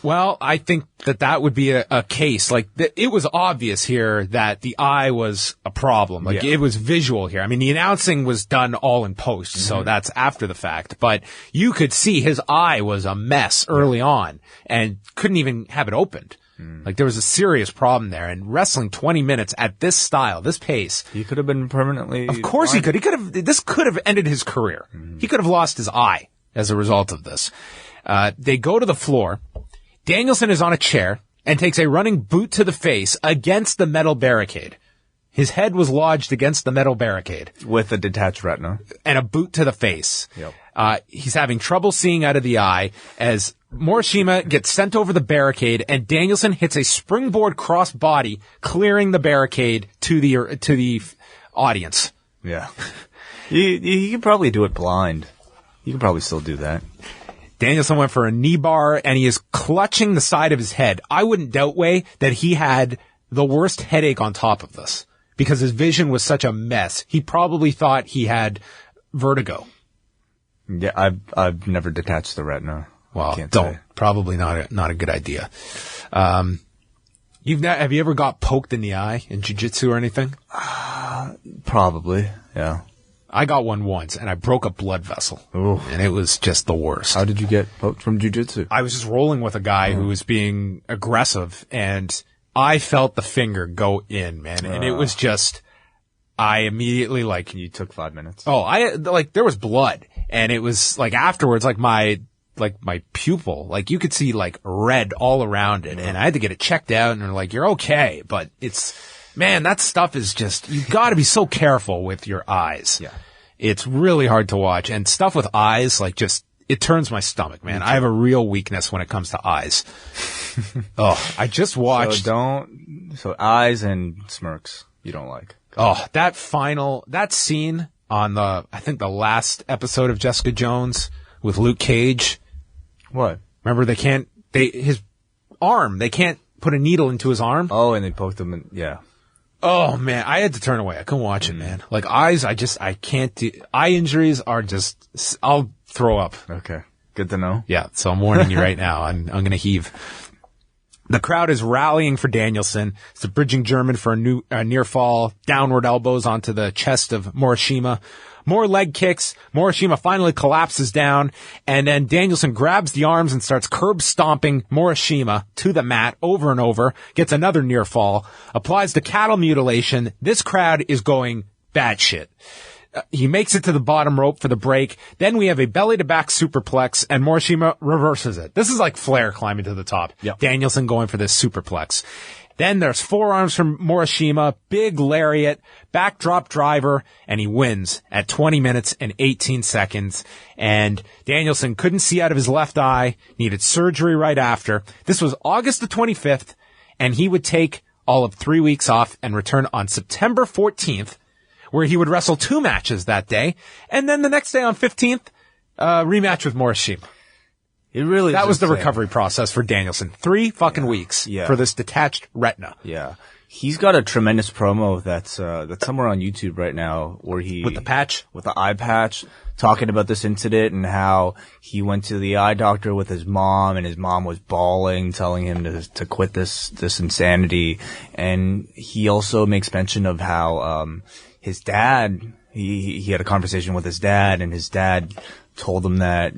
Well, I think that would be a case. Like, it was obvious here that the eye was a problem. Like, it was visual here. I mean, the announcing was done all in post, so that's after the fact. But you could see his eye was a mess early on and couldn't even have it opened. Like, there was a serious problem there. And wrestling 20 minutes at this style, this pace. He could have been permanently. Of course he could. This could have ended his career. He could have lost his eye as a result of this. They go to the floor. Danielson is on a chair and takes a running boot to the face against the metal barricade. His head was lodged against the metal barricade. With a detached retina. And a boot to the face. Yep. He's having trouble seeing out of the eye as Morishima gets sent over the barricade and Danielson hits a springboard crossbody, clearing the barricade to the audience. Yeah. You could probably do it blind. You could probably still do that. Danielson went for a knee bar, and he is clutching the side of his head. I wouldn't doubt, Way, that he had the worst headache on top of this because his vision was such a mess. He probably thought he had vertigo. Yeah, I've never detached the retina. Well, don't. Probably not a good idea. Have you ever got poked in the eye in jiu-jitsu or anything? Probably, yeah. I got one once, and I broke a blood vessel. Ooh. And it was just the worst. How did you get poked from jiu-jitsu? I was just rolling with a guy who was being aggressive, and I felt the finger go in, man. And it was just, I immediately, like... You took 5 minutes. Oh, there was blood. And it was, like, afterwards, my pupil, like, you could see, like, red all around it. And I had to get it checked out, and they're like, you're okay. But it's... Man, that stuff is just, you gotta be so careful with your eyes. Yeah. It's really hard to watch. And stuff with eyes, like, just, it turns my stomach, man. I have a real weakness when it comes to eyes. I just watched. So eyes and smirks you don't like. That scene on I think the last episode of Jessica Jones with Luke Cage. What? Remember, they can't put a needle into his arm. Oh, and they poked him in, yeah. Oh, man, I had to turn away. I couldn't watch it, man. Like, eyes, I can't do, eye injuries are just, I'll throw up. Okay. Good to know. Yeah, so I'm warning you right now. I'm gonna heave. The crowd is rallying for Danielson. It's a bridging German for a near fall, downward elbows onto the chest of Morishima. More leg kicks. Morishima finally collapses down, and then Danielson grabs the arms and starts curb stomping Morishima to the mat over and over, gets another near fall, applies the cattle mutilation. This crowd is going batshit. He makes it to the bottom rope for the break. Then we have a belly-to-back superplex, and Morishima reverses it. This is like Flair climbing to the top. Yep. Danielson going for this superplex. Then there's forearms from Morishima, big lariat, backdrop driver, and he wins at 20 minutes and 18 seconds. And Danielson couldn't see out of his left eye, needed surgery right after. This was August the 25th, and he would take all of 3 weeks off and return on September 14th, where he would wrestle 2 matches that day. And then the next day on 15th, rematch with Morishima. That was the recovery process for Danielson. 3 fucking weeks for this detached retina. Yeah. He's got a tremendous promo that's somewhere on YouTube right now where with the eye patch, talking about this incident and how he went to the eye doctor with his mom and his mom was bawling, telling him to quit this insanity. And he also makes mention of how, his dad, he had a conversation with his dad, and his dad told him that,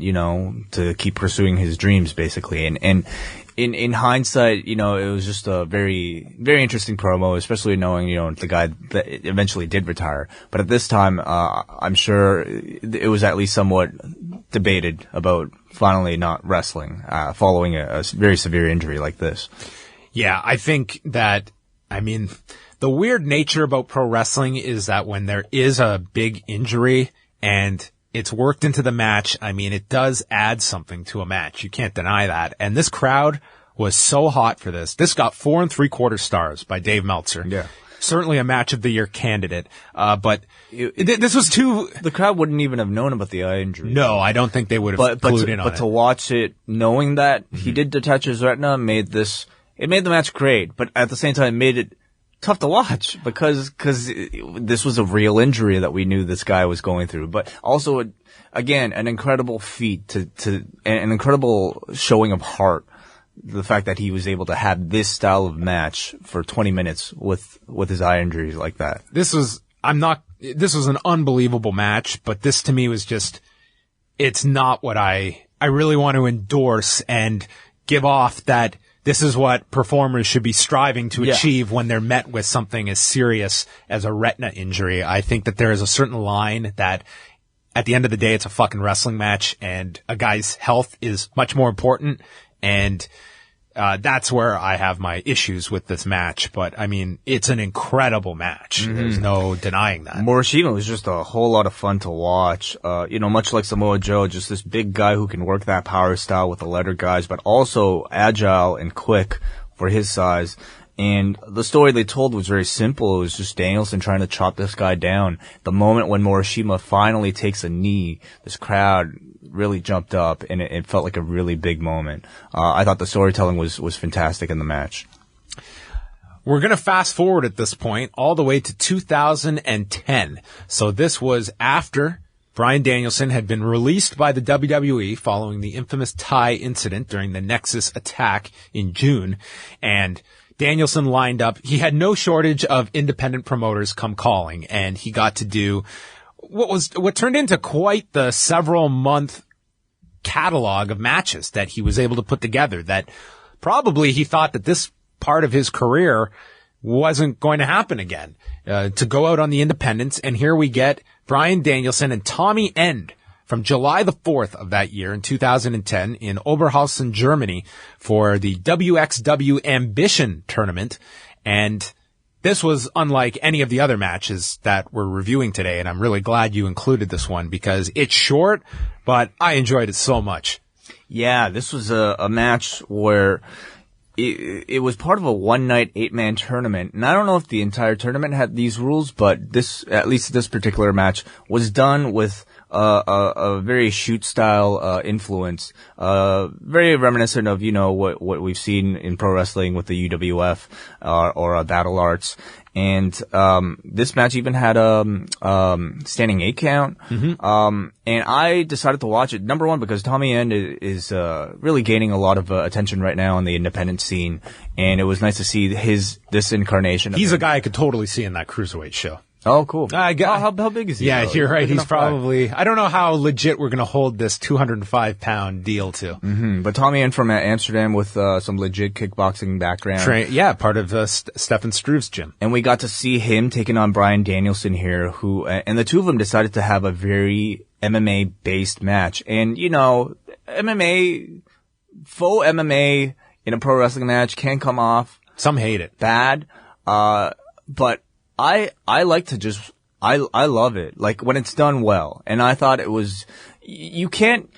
to keep pursuing his dreams, basically. And in hindsight, it was just a very, very interesting promo, especially knowing, the guy that eventually did retire. But at this time, I'm sure it was at least somewhat debated about finally not wrestling, following a very severe injury like this. Yeah, I think that I mean, the weird nature about pro wrestling is that when there is a big injury and it's worked into the match, I mean, it does add something to a match. You can't deny that. And this crowd was so hot for this. This got 4 3/4 stars by Dave Meltzer. Yeah. Certainly a match of the year candidate. But this was too... The crowd wouldn't even have known about the eye injury. No, I don't think they would have clued in on it. But to watch it, knowing that he did detach his retina, it made the match great. But at the same time, it made it tough to watch because this was a real injury that we knew this guy was going through. But also, again, an incredible feat an incredible showing of heart. The fact that he was able to have this style of match for 20 minutes with his eye injuries like that. This was an unbelievable match, but this to me was just, it's not what I really want to endorse and give off that this is what performers should be striving to achieve when they're met with something as serious as a retina injury. I think that there is a certain line that at the end of the day, it's a fucking wrestling match and a guy's health is much more important. And that's where I have my issues with this match. But, I mean, it's an incredible match. Mm-hmm. There's no denying that. Morishima was just a whole lot of fun to watch. Much like Samoa Joe, just this big guy who can work that power style with the letter guys, but also agile and quick for his size. And the story they told was very simple. It was just Danielson trying to chop this guy down. The moment when Morishima finally takes a knee, this crowd really jumped up, and it felt like a really big moment. I thought the storytelling was fantastic in the match. We're going to fast forward at this point all the way to 2010. So this was after Bryan Danielson had been released by the WWE following the infamous tie incident during the Nexus attack in June, and Danielson lined up. He had no shortage of independent promoters come calling, and he got to do what turned into quite the several-month catalog of matches that he was able to put together, that probably he thought that this part of his career wasn't going to happen again, to go out on the independents. And here we get Bryan Danielson and Tommy End from July the 4th of that year in 2010 in Oberhausen, Germany for the WXW Ambition tournament. And this was unlike any of the other matches that we're reviewing today, and I'm really glad you included this one because it's short, but I enjoyed it so much. Yeah, this was a match where it was part of a one-night, 8-man tournament. And I don't know if the entire tournament had these rules, but at least this particular match was done with a very shoot style influence, very reminiscent of what we've seen in pro wrestling with the UWF or Battle Arts. And this match even had a standing 8 count. Mm-hmm. And I decided to watch it, number one, because Tommy End is really gaining a lot of attention right now on the independent scene, and it was nice to see this incarnation. He's a guy I could totally see in that Cruiserweight show. Oh, cool. How big is he? Yeah, you're right. He's probably, I don't know how legit we're going to hold this 205-pound deal to. Mm-hmm. But Tommy End from Amsterdam with some legit kickboxing background. Part of Stefan Struve's gym. And we got to see him taking on Bryan Danielson here, and the two of them decided to have a very MMA-based match. And, faux MMA in a pro wrestling match can come off. Some hate it. Bad. But I like to I love it. Like when it's done well. And I thought it was, you can't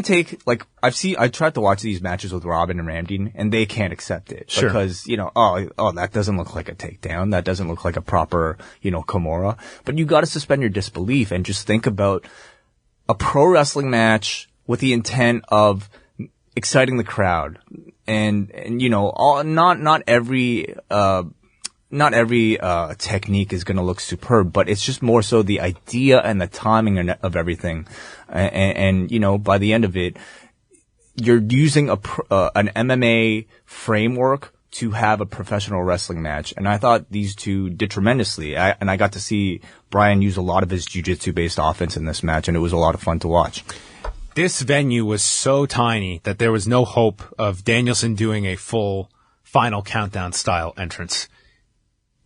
take, like, I tried to watch these matches with Robin and Ramdeen and they can't accept it. Sure. Because, that doesn't look like a takedown. That doesn't look like a proper, Kimura. But you gotta suspend your disbelief and just think about a pro wrestling match with the intent of exciting the crowd. And not every technique is going to look superb, but it's just more so the idea and the timing of everything. And by the end of it, you're using an MMA framework to have a professional wrestling match. And I thought these two did tremendously. And I got to see Bryan use a lot of his jiu-jitsu based offense in this match, and it was a lot of fun to watch. This venue was so tiny that there was no hope of Danielson doing a full Final Countdown style entrance.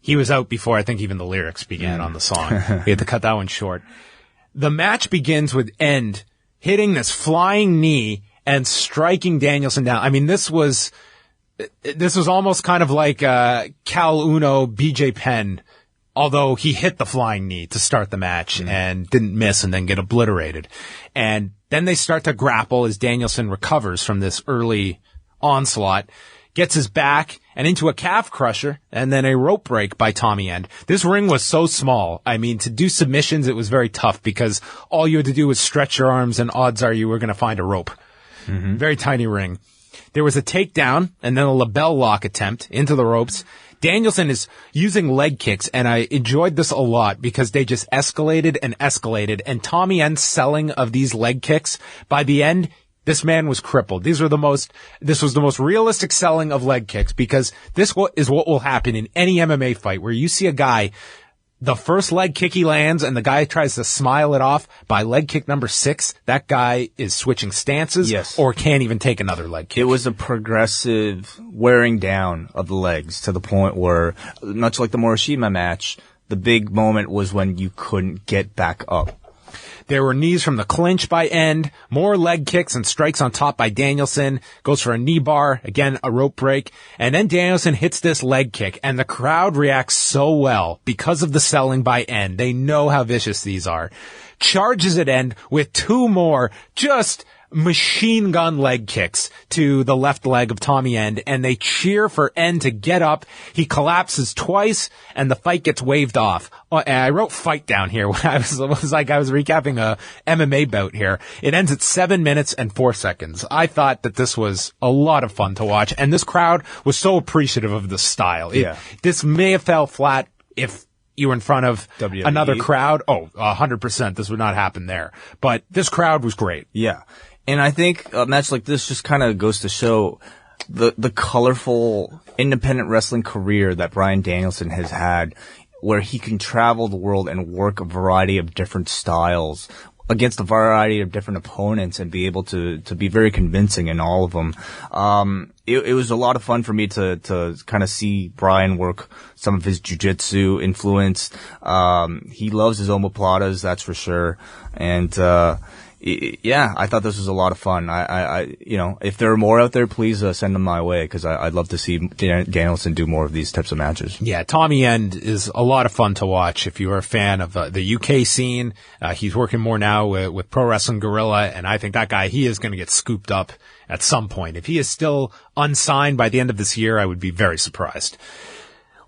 He was out before I think even the lyrics began on the song. We had to cut that one short. The match begins with End hitting this flying knee and striking Danielson down. I mean, this was this was almost kind of like Cal Uno, BJ Penn, although he hit the flying knee to start the match and didn't miss and then get obliterated. And then they start to grapple as Danielson recovers from this early onslaught, gets his back and into a calf crusher and then a rope break by Tommy End. This ring was so small. I mean, to do submissions, it was very tough because all you had to do was stretch your arms and odds are you were going to find a rope. Very tiny ring. There was a takedown and then a label lock attempt into the ropes. Danielson is using leg kicks, and I enjoyed this a lot because they just escalated and escalated, and Tommy End's selling of these leg kicks, by the end, this man was crippled. This was the most realistic selling of leg kicks because this is what will happen in any MMA fight where you see a guy, the first leg kick he lands and the guy tries to smile it off. By leg kick number 6, that guy is switching stances or can't even take another leg kick. It was a progressive wearing down of the legs to the point where, much like the Morishima match, the big moment was when you couldn't get back up. There were knees from the clinch by End, more leg kicks and strikes on top by Danielson, goes for a knee bar, again a rope break, and then Danielson hits this leg kick, and the crowd reacts so well because of the selling by End. They know how vicious these are. Charges at End with 2 more, just machine gun leg kicks to the left leg of Tommy End, and they cheer for End to get up. He collapses twice, and the fight gets waved off. I wrote fight down here when I was recapping a MMA bout here. It ends at 7 minutes and 4 seconds. I thought that this was a lot of fun to watch, and this crowd was so appreciative of the style. This may have fell flat if you were in front of WWE. Another crowd. 100%. This would not happen there. But this crowd was great. Yeah. And I think a match like this just kind of goes to show the colorful independent wrestling career that Bryan Danielson has had, where he can travel the world and work a variety of different styles against a variety of different opponents and be able to be very convincing in all of them. It was a lot of fun for me to kind of see Bryan work some of his jiu-jitsu influence. He loves his omoplatas, that's for sure. And, yeah, I thought this was a lot of fun. If there are more out there, please send them my way because I'd love to see Danielson do more of these types of matches. Yeah, Tommy End is a lot of fun to watch if you're a fan of the UK scene. He's working more now with Pro Wrestling Guerrilla, and I think that guy, he is going to get scooped up at some point. If he is still unsigned by the end of this year, I would be very surprised.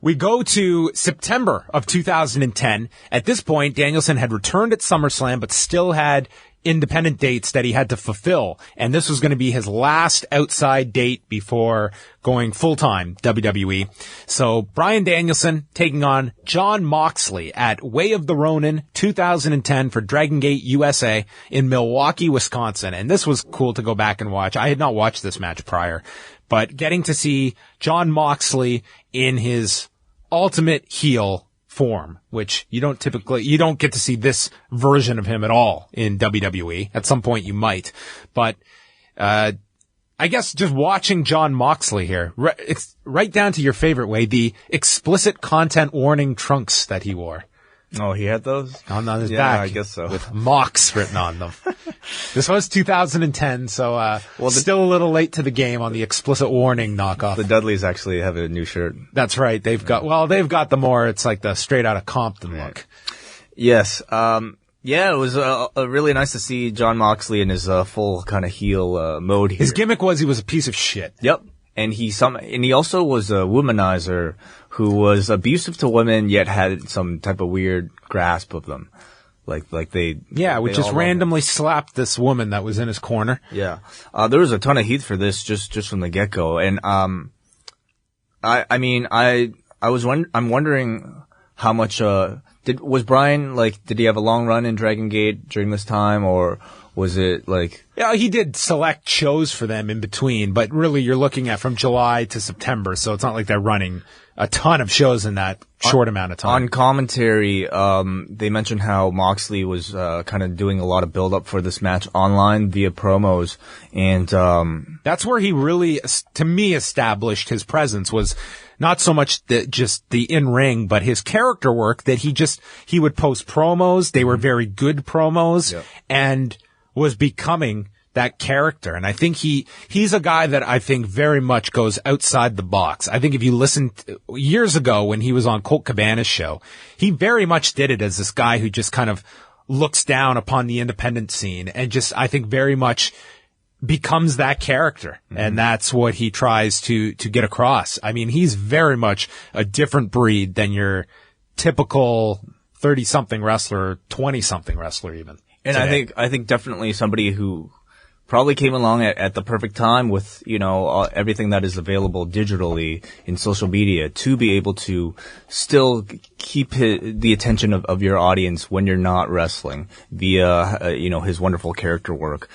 We go to September of 2010. At this point, Danielson had returned at SummerSlam, but still had independent dates that he had to fulfill. And this was going to be his last outside date before going full-time WWE. So Bryan Danielson taking on Jon Moxley at Way of the Ronin 2010 for Dragon Gate USA in Milwaukee, Wisconsin. And this was cool to go back and watch. I had not watched this match prior, but getting to see Jon Moxley in his ultimate heel form, which you don't get to see this version of him at all in WWE. At some point you might, but, I guess just watching Jon Moxley here, it's right down to your favorite way, the explicit content warning trunks that he wore. Oh, he had those? On his back. I guess so. With Mox written on them. This was 2010, so still a little late to the game on the explicit warning knockoff. The Dudleys actually have a new shirt. That's right. They've got the more, it's like the straight out of Compton look. Yes. Yeah, it was really nice to see Jon Moxley in his full kind of heel mode here. His gimmick was he was a piece of shit. Yep. And he also was a womanizer who was abusive to women yet had some type of weird grasp of them. Like they just randomly slapped this woman that was in his corner. Yeah. There was a ton of heat for this just from the get-go. And I'm wondering how much was Bryan, did he have a long run in Dragon Gate during this time, or was it like... Yeah, he did select shows for them in between, but really you're looking at from July to September, so it's not like they're running a ton of shows in that short amount of time. On commentary, they mentioned how Moxley was kind of doing a lot of build-up for this match online via promos, and... That's where he really, to me, established his presence, was not so much just the in-ring, but his character work that he would post promos. They were very good promos, and was becoming that character. And I think he's a guy that I think very much goes outside the box. I think if you listened years ago when he was on Colt Cabana's show, he very much did it as this guy who just kind of looks down upon the independent scene and just, I think, very much becomes that character. Mm-hmm. And that's what he tries to get across. I mean, he's very much a different breed than your typical 30-something wrestler, 20-something wrestler even. And today. I think definitely somebody who probably came along at the perfect time with, everything that is available digitally in social media to be able to still keep the attention of your audience when you're not wrestling via, his wonderful character work.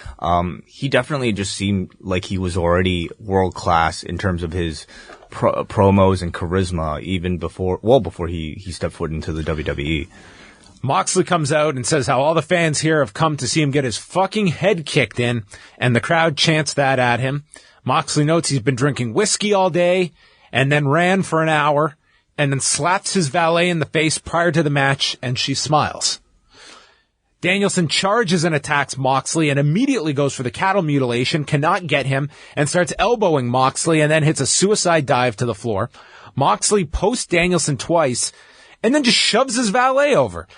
He definitely just seemed like he was already world class in terms of his promos and charisma even before he stepped foot into the WWE. Moxley comes out and says how all the fans here have come to see him get his fucking head kicked in, and the crowd chants that at him. Moxley notes he's been drinking whiskey all day, and then ran for an hour, and then slaps his valet in the face prior to the match, and she smiles. Danielson charges and attacks Moxley and immediately goes for the cattle mutilation, cannot get him, and starts elbowing Moxley, and then hits a suicide dive to the floor. Moxley posts Danielson twice, and then just shoves his valet over.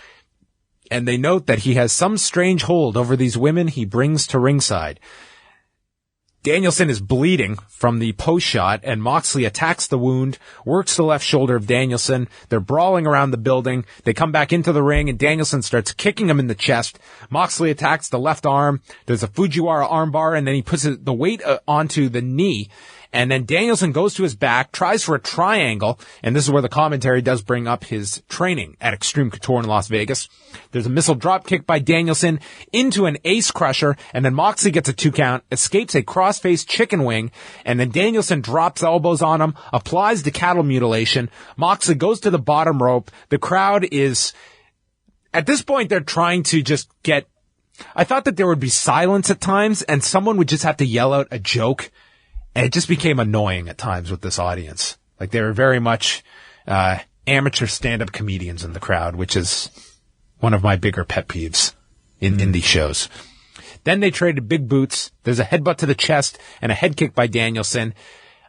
And they note that he has some strange hold over these women he brings to ringside. Danielson is bleeding from the post shot, and Moxley attacks the wound, works the left shoulder of Danielson. They're brawling around the building. They come back into the ring, and Danielson starts kicking him in the chest. Moxley attacks the left arm. There's a Fujiwara armbar, and then he puts the weight onto the knee. And then Danielson goes to his back, tries for a triangle, and this is where the commentary does bring up his training at Extreme Couture in Las Vegas. There's a missile drop kick by Danielson into an ace crusher, and then Moxley gets a 2 count, escapes a cross-face chicken wing, and then Danielson drops elbows on him, applies the cattle mutilation. Moxley goes to the bottom rope. The crowd is, at this point, they're trying to just get, I thought that there would be silence at times, and someone would just have to yell out a joke. And it just became annoying at times with this audience. Like, they were very much amateur stand-up comedians in the crowd, which is one of my bigger pet peeves in these shows. Then they traded big boots. There's a headbutt to the chest and a head kick by Danielson.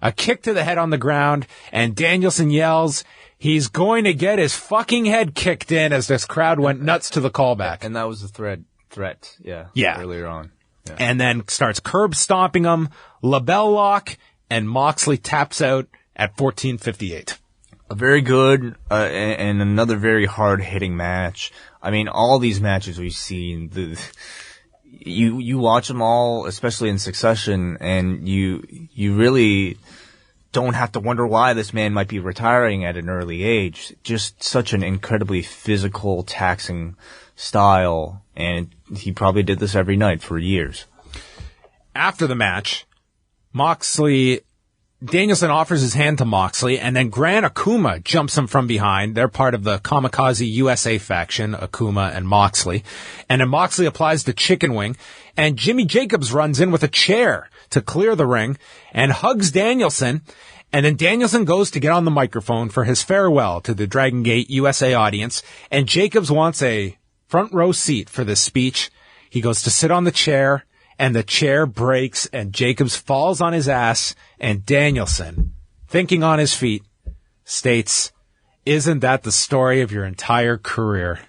A kick to the head on the ground, and Danielson yells, he's going to get his fucking head kicked in, as this crowd went nuts to the callback. And that was the threat, earlier on. Yeah. And then starts curb stomping him, label lock, and Moxley taps out at 14:58. A very good and another very hard-hitting match. I mean, all these matches we've seen, you watch them all, especially in succession, and you really don't have to wonder why this man might be retiring at an early age. Just such an incredibly physical, taxing style, and he probably did this every night for years. After the match, Danielson offers his hand to Moxley, and then Gran Akuma jumps him from behind. They're part of the Kamikaze USA faction, Akuma and Moxley. And then Moxley applies the chicken wing, and Jimmy Jacobs runs in with a chair to clear the ring and hugs Danielson. And then Danielson goes to get on the microphone for his farewell to the Dragon Gate USA audience, and Jacobs wants a front row seat for this speech. He goes to sit on the chair, and the chair breaks, and Jacobs falls on his ass, and Danielson, thinking on his feet, states, isn't that the story of your entire career?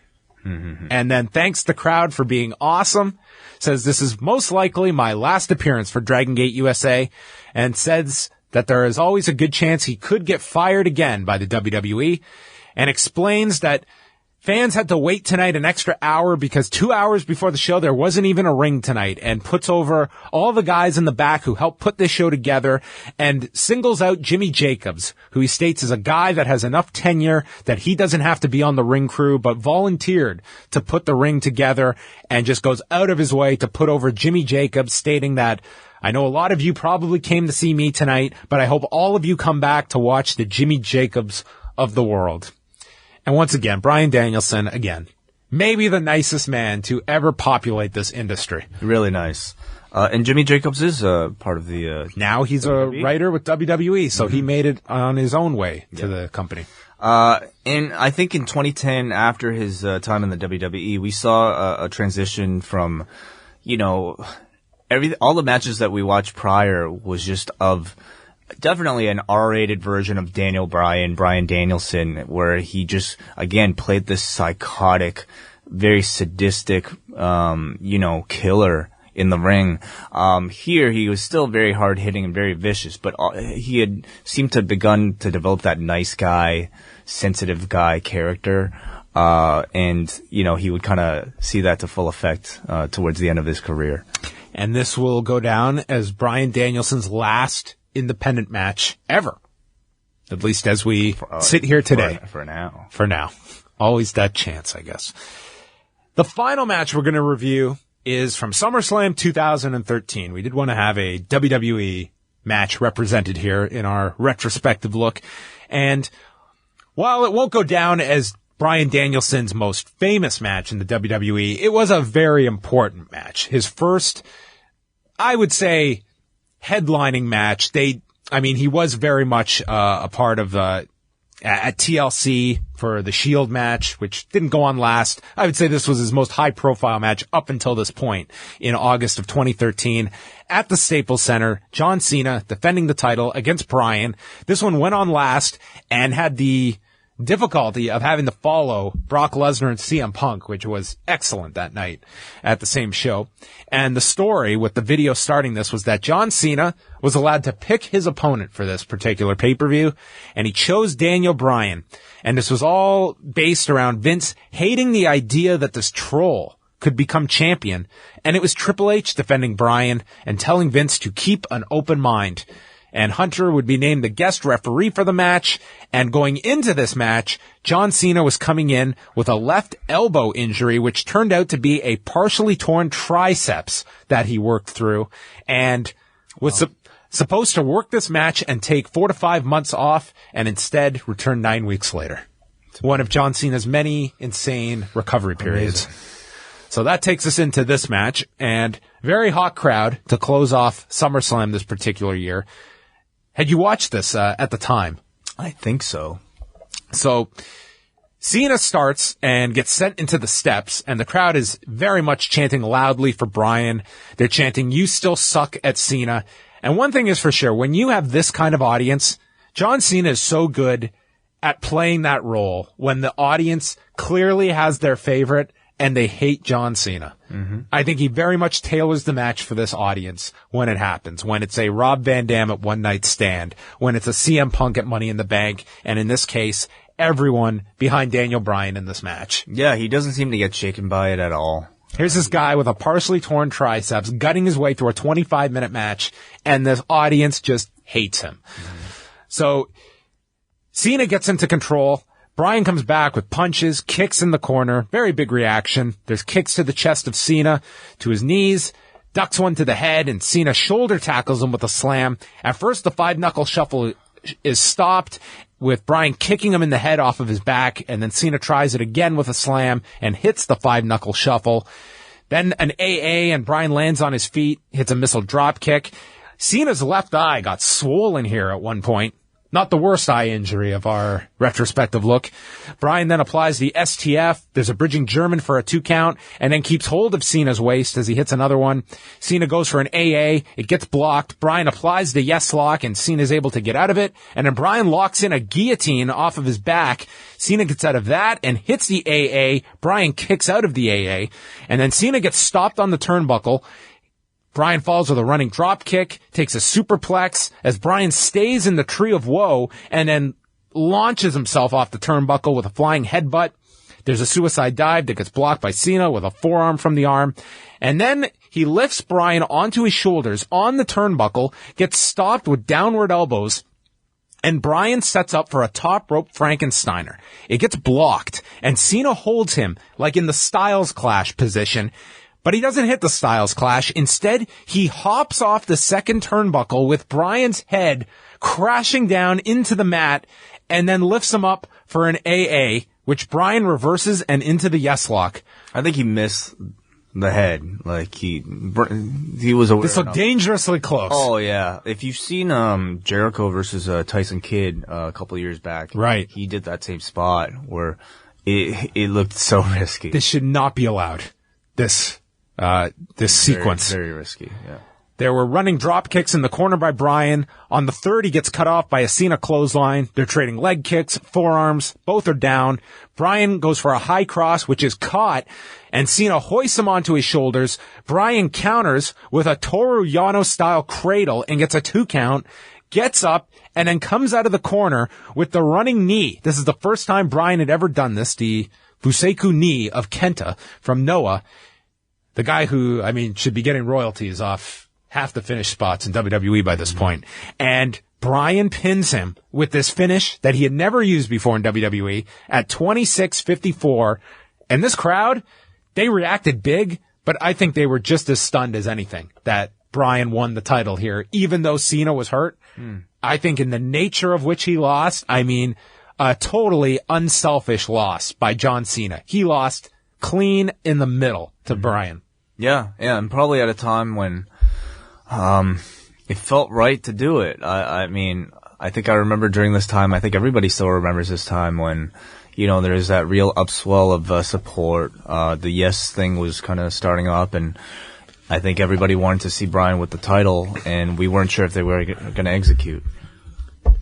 Mm-hmm. And then thanks the crowd for being awesome, says this is most likely my last appearance for Dragon Gate USA, and says that there is always a good chance he could get fired again by the WWE, and explains that fans had to wait tonight an extra hour because 2 hours before the show there wasn't even a ring tonight, and puts over all the guys in the back who helped put this show together, and singles out Jimmy Jacobs, who he states is a guy that has enough tenure that he doesn't have to be on the ring crew, but volunteered to put the ring together, and just goes out of his way to put over Jimmy Jacobs, stating that, I know a lot of you probably came to see me tonight, but I hope all of you come back to watch the Jimmy Jacobs of the world. And once again, Bryan Danielson, again, maybe the nicest man to ever populate this industry. Really nice. And Jimmy Jacobs is part of the... now he's WWE? A writer with WWE, so he made it on his own way to the company. And I think in 2010, after his time in the WWE, we saw a transition from, all the matches that we watched prior was just of definitely an R-rated version of Bryan Danielson, where he just, again, played this psychotic, very sadistic, killer in the ring. Here he was still very hard hitting and very vicious, but he had seemed to have begun to develop that nice guy, sensitive guy character. And he would kind of see that to full effect, towards the end of his career. And this will go down as Bryan Danielson's last independent match ever. At least as we sit here today. For now. For now. Always that chance, I guess. The final match we're going to review is from SummerSlam 2013. We did want to have a WWE match represented here in our retrospective look. And while it won't go down as Bryan Danielson's most famous match in the WWE, it was a very important match. His first, I would say, headlining match. He was very much a part of at TLC for the Shield match, which didn't go on last. I would say this was his most high-profile match up until this point in August of 2013 at the Staples Center. John Cena defending the title against Bryan. This one went on last and had the difficulty of having to follow Brock Lesnar and CM Punk, which was excellent that night at the same show. And the story with the video starting this was that John Cena was allowed to pick his opponent for this particular pay-per-view, and he chose Daniel Bryan. And this was all based around Vince hating the idea that this troll could become champion, and it was Triple H defending Bryan and telling Vince to keep an open mind. And Hunter would be named the guest referee for the match. And going into this match, John Cena was coming in with a left elbow injury, which turned out to be a partially torn triceps that he worked through, and was supposed to work this match and take 4 to 5 months off, and instead return 9 weeks later. One of John Cena's many insane recovery periods. Amazing. So that takes us into this match, and very hot crowd to close off SummerSlam this particular year. Had you watched this at the time? I think so. So Cena starts and gets sent into the steps, and the crowd is very much chanting loudly for Bryan. They're chanting, "You still suck" at Cena. And one thing is for sure, when you have this kind of audience, John Cena is so good at playing that role when the audience clearly has their favorite and they hate John Cena. Mm-hmm. I think he very much tailors the match for this audience when it happens, when it's a Rob Van Dam at One Night Stand, when it's a CM Punk at Money in the Bank, and in this case, everyone behind Daniel Bryan in this match. Yeah, he doesn't seem to get shaken by it at all. Here's this guy with a partially torn triceps gutting his way through a 25-minute match, and this audience just hates him. Mm-hmm. So Cena gets into control. Bryan comes back with punches, kicks in the corner, very big reaction. There's kicks to the chest of Cena, to his knees, ducks one to the head, and Cena shoulder tackles him with a slam. At first, the 5-knuckle shuffle is stopped with Bryan kicking him in the head off of his back, and then Cena tries it again with a slam and hits the 5-knuckle shuffle. Then an AA, and Bryan lands on his feet, hits a missile drop kick. Cena's left eye got swollen here at one point. Not the worst eye injury of our retrospective look. Bryan then applies the STF. There's a bridging German for a 2 count, and then keeps hold of Cena's waist as he hits another one. Cena goes for an AA. It gets blocked. Bryan applies the yes lock, and Cena's able to get out of it. And then Bryan locks in a guillotine off of his back. Cena gets out of that and hits the AA. Bryan kicks out of the AA. And then Cena gets stopped on the turnbuckle. Bryan falls with a running drop kick, takes a superplex as Bryan stays in the Tree of Woe and then launches himself off the turnbuckle with a flying headbutt. There's a suicide dive that gets blocked by Cena with a forearm from the arm. And then he lifts Bryan onto his shoulders on the turnbuckle, gets stopped with downward elbows, and Bryan sets up for a top rope Frankensteiner. It gets blocked, and Cena holds him like in the Styles Clash position. But he doesn't hit the Styles Clash. Instead, he hops off the second turnbuckle with Bryan's head crashing down into the mat and then lifts him up for an AA, which Bryan reverses and into the yes lock. I think he missed the head. Like he was aware. This looked dangerously close. Oh yeah. If you've seen Jericho versus Tyson Kidd a couple of years back, right? He did that same spot where it looked so risky. This should not be allowed. This this sequence. Very risky, yeah. There were running drop kicks in the corner by Bryan. On the third, he gets cut off by a Cena clothesline. They're trading leg kicks, forearms. Both are down. Bryan goes for a high cross, which is caught, and Cena hoists him onto his shoulders. Bryan counters with a Toru Yano-style cradle and gets a 2 count, gets up, and then comes out of the corner with the running knee. This is the first time Bryan had ever done this, the Buseku knee of Kenta from Noah, the guy who, should be getting royalties off half the finish spots in WWE by this point. And Bryan pins him with this finish that he had never used before in WWE at 26:54. And this crowd, they reacted big, but I think they were just as stunned as anything that Bryan won the title here, even though Cena was hurt. I think in the nature of which he lost, a totally unselfish loss by John Cena. He lost clean in the middle to Bryan. Yeah, and probably at a time when it felt right to do it. I think I remember during this time, I think everybody still remembers this time when, there is that real upswell of support. The Yes thing was kind of starting up, and I think everybody wanted to see Bryan with the title, and we weren't sure if they were going to execute.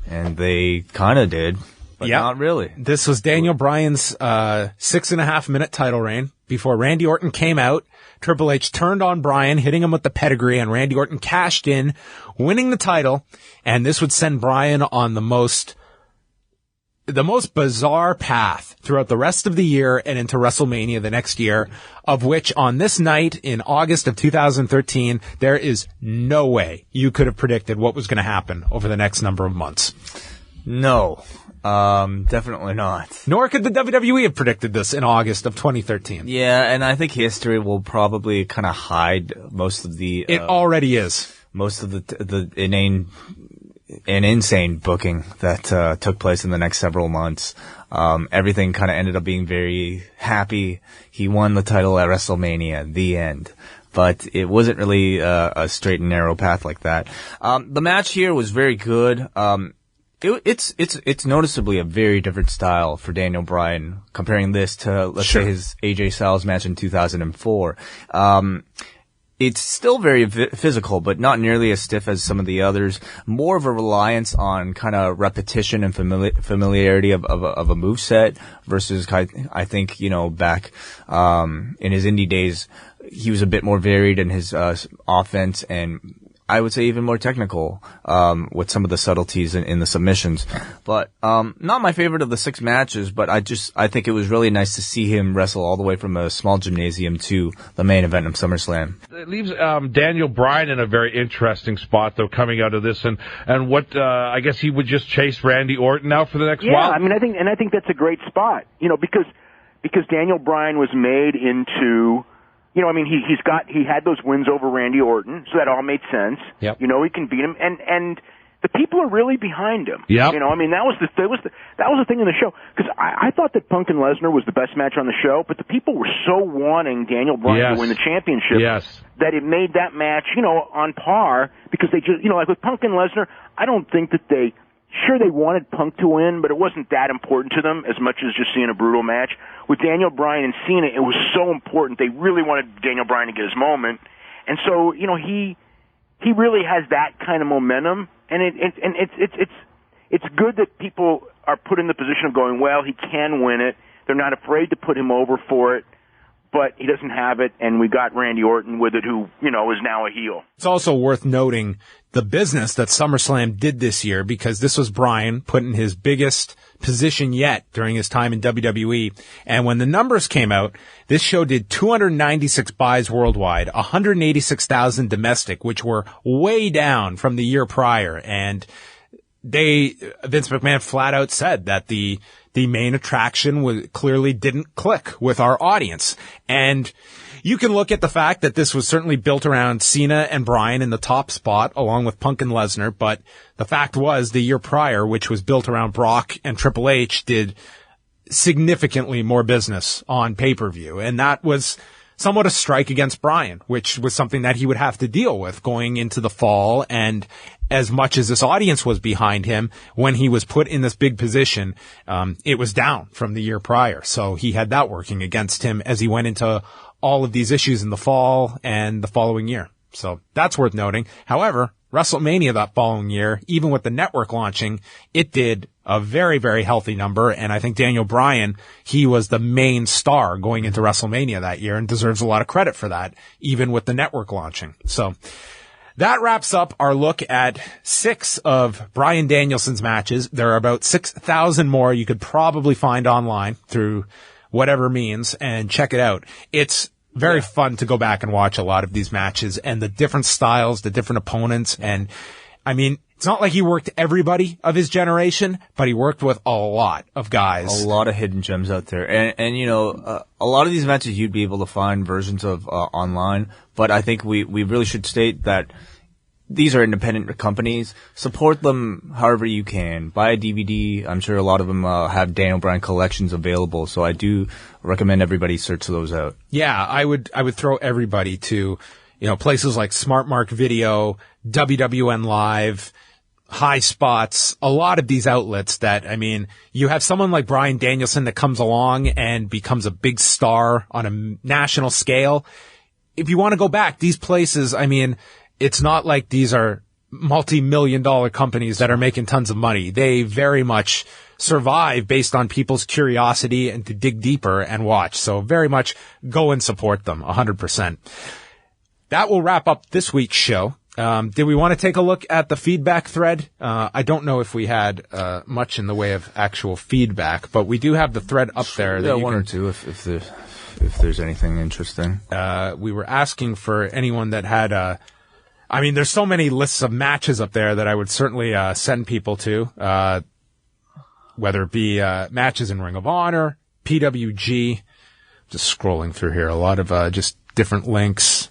And they kind of did, but not really. This was Daniel Bryan's 6.5 minute title reign before Randy Orton came out. Triple H turned on Bryan, hitting him with the pedigree, and Randy Orton cashed in, winning the title. And this would send Bryan on the most bizarre path throughout the rest of the year and into WrestleMania the next year, of which on this night in August of 2013, there is no way you could have predicted what was going to happen over the next number of months. No. Definitely not. Nor could the WWE have predicted this in August of 2013. Yeah, and I think history will probably kind of hide most of the... It already is. Most of the inane and insane booking that took place in the next several months. Everything kind of ended up being very happy. He won the title at WrestleMania, the end. But it wasn't really a straight and narrow path like that. The match here was very good. It's noticeably a very different style for Daniel Bryan, comparing this to, let's say, his AJ Styles match in 2004. It's still very physical, but not nearly as stiff as some of the others. More of a reliance on kind of repetition and familiarity of a moveset versus, I think, back in his indie days, he was a bit more varied in his offense, and I would say even more technical with some of the subtleties in the submissions. But not my favorite of the 6 matches, but I think it was really nice to see him wrestle all the way from a small gymnasium to the main event of SummerSlam. It leaves Daniel Bryan in a very interesting spot, though, coming out of this. And what I guess he would just chase Randy Orton now for the next while? Yeah, I think that's a great spot, because Daniel Bryan was made into... he had those wins over Randy Orton, so that all made sense. Yep. He can beat him, and the people are really behind him. Yep. That was the thing in the show, because I thought that Punk and Lesnar was the best match on the show, but the people were so wanting Daniel Bryan to win the championship that it made that match, on par, because they just, like with Punk and Lesnar, I don't think that they wanted Punk to win, but it wasn't that important to them as much as just seeing a brutal match. With Daniel Bryan and Cena, it was so important. They really wanted Daniel Bryan to get his moment. And so, he really has that kind of momentum. And it's good that people are put in the position of going, well, he can win it. They're not afraid to put him over for it. But he doesn't have it, and we got Randy Orton with it, who, is now a heel. It's also worth noting the business that SummerSlam did this year, because this was Bryan put in his biggest position yet during his time in WWE. And when the numbers came out, this show did 296 buys worldwide, 186,000 domestic, which were way down from the year prior. And Vince McMahon flat out said that the main attraction clearly didn't click with our audience. And you can look at the fact that this was certainly built around Cena and Bryan in the top spot, along with Punk and Lesnar. But the fact was, the year prior, which was built around Brock and Triple H, did significantly more business on pay-per-view. And that was somewhat a strike against Bryan, which was something that he would have to deal with going into the fall. And as much as this audience was behind him, when he was put in this big position, it was down from the year prior. So he had that working against him as he went into all of these issues in the fall and the following year. So that's worth noting. However, WrestleMania that following year, even with the network launching, it did a very, very healthy number. And I think Daniel Bryan, he was the main star going into WrestleMania that year and deserves a lot of credit for that, even with the network launching. So that wraps up our look at 6 of Bryan Danielson's matches. There are about 6,000 more you could probably find online through whatever means and check it out. It's very fun to go back and watch a lot of these matches and the different styles, the different opponents. And I mean, it's not like he worked everybody of his generation, but he worked with a lot of guys. A lot of hidden gems out there. And you know, a lot of these matches you'd be able to find versions of online, but I think we really should state that these are independent companies. Support them however you can. Buy a DVD. I'm sure a lot of them have Daniel Bryan collections available, so I do recommend everybody search those out. Yeah, I would throw everybody to, you know, places like Smart Mark Video, WWN Live, High Spots, a lot of these outlets that, I mean, you have someone like Bryan Danielson that comes along and becomes a big star on a national scale. If you want to go back, these places, I mean, it's not like these are multi-million-dollar companies that are making tons of money. They very much survive based on people's curiosity and to dig deeper and watch. So very much go and support them 100%. That will wrap up this week's show. Did we want to take a look at the feedback thread? I don't know if we had much in the way of actual feedback, but we do have the thread up there. Yeah, one or two if there's anything interesting. We were asking for anyone that had I mean, there's so many lists of matches up there that I would certainly send people to, whether it be matches in Ring of Honor, PWG. Just scrolling through here, a lot of just different links.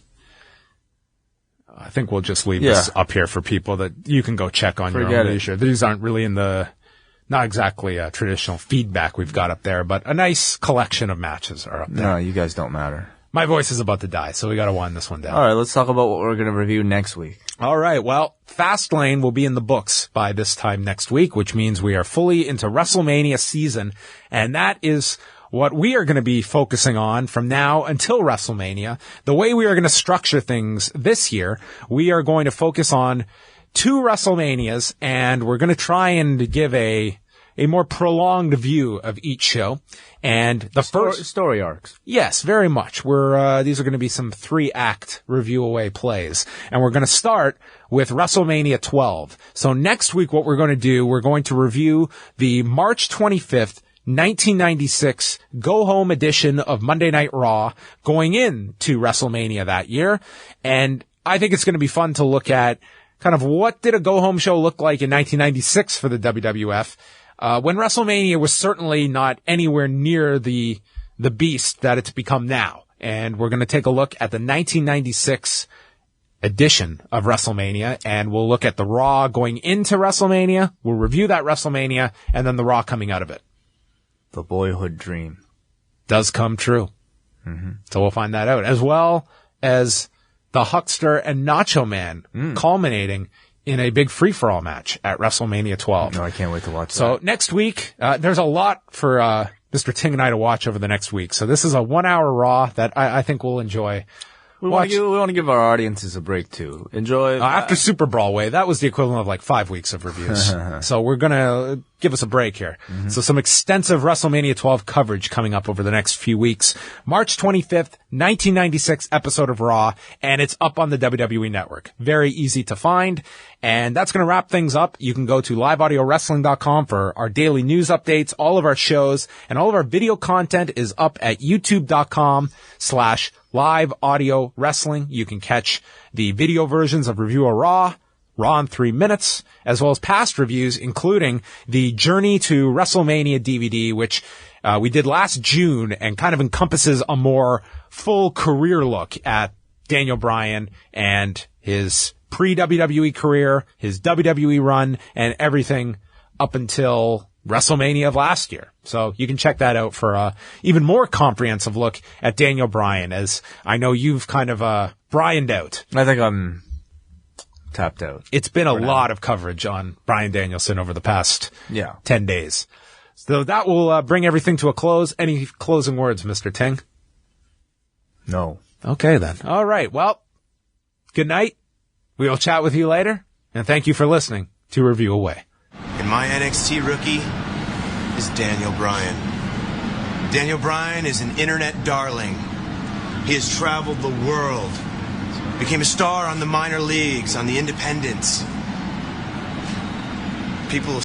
I think we'll just leave this up here for people that you can go check on your own leisure. These aren't really in the, not exactly traditional feedback we've got up there, but a nice collection of matches are up there. No, you guys don't matter. My voice is about to die, so we got to wind this one down. All right, let's talk about what we're going to review next week. All right, well, Fastlane will be in the books by this time next week, which means we are fully into WrestleMania season, and that is what we are going to be focusing on from now until WrestleMania. The way we are going to structure things this year, we are going to focus on 2 WrestleManias, and we're going to try and give a more prolonged view of each show. And the first story arcs. Yes, very much. These are going to be some 3-act review-away plays. And we're going to start with WrestleMania 12. So next week, what we're going to do, we're going to review the March 25th, 1996 go-home edition of Monday Night Raw going into WrestleMania that year. And I think it's going to be fun to look at kind of what did a go-home show look like in 1996 for the WWF. When WrestleMania was certainly not anywhere near the beast that it's become now. And we're going to take a look at the 1996 edition of WrestleMania, and we'll look at the Raw going into WrestleMania. We'll review that WrestleMania, and then the Raw coming out of it. The boyhood dream does come true. Mm-hmm. So we'll find that out, as well as the Huckster and Nacho Man culminating in a big free-for-all match at WrestleMania 12. No, I can't wait to watch that. So next week, there's a lot for Mr. Ting and I to watch over the next week. So this is a 1-hour Raw that I think we'll enjoy. We want to give our audiences a break too. Enjoy. After Super Brawlway, that was the equivalent of like 5 weeks of reviews. So we're going to give us a break here. Mm-hmm. So some extensive WrestleMania 12 coverage coming up over the next few weeks. March 25th, 1996 episode of Raw, and it's up on the WWE Network. Very easy to find. And that's going to wrap things up. You can go to liveaudiowrestling.com for our daily news updates, all of our shows, and all of our video content is up at youtube.com/live audio wrestling. You can catch the video versions of Review-A-Raw, Raw in 3 minutes, as well as past reviews, including the Journey to WrestleMania DVD, which we did last June and kind of encompasses a more full career look at Daniel Bryan and his pre-WWE career, his WWE run, and everything up until WrestleMania of last year. So you can check that out for a even more comprehensive look at Daniel Bryan, as I know you've kind of Bryan'd out. I think I'm tapped out. It's been a lot of coverage on Bryan Danielson over the past 10 days. So that will bring everything to a close. Any closing words, Mr. Ting? No. Okay, then. All right. Well, good night. We will chat with you later. And thank you for listening to Review-A-WAI. And my NXT rookie is Daniel Bryan. Daniel Bryan is an internet darling. He has traveled the world, became a star on the minor leagues, on the independents. People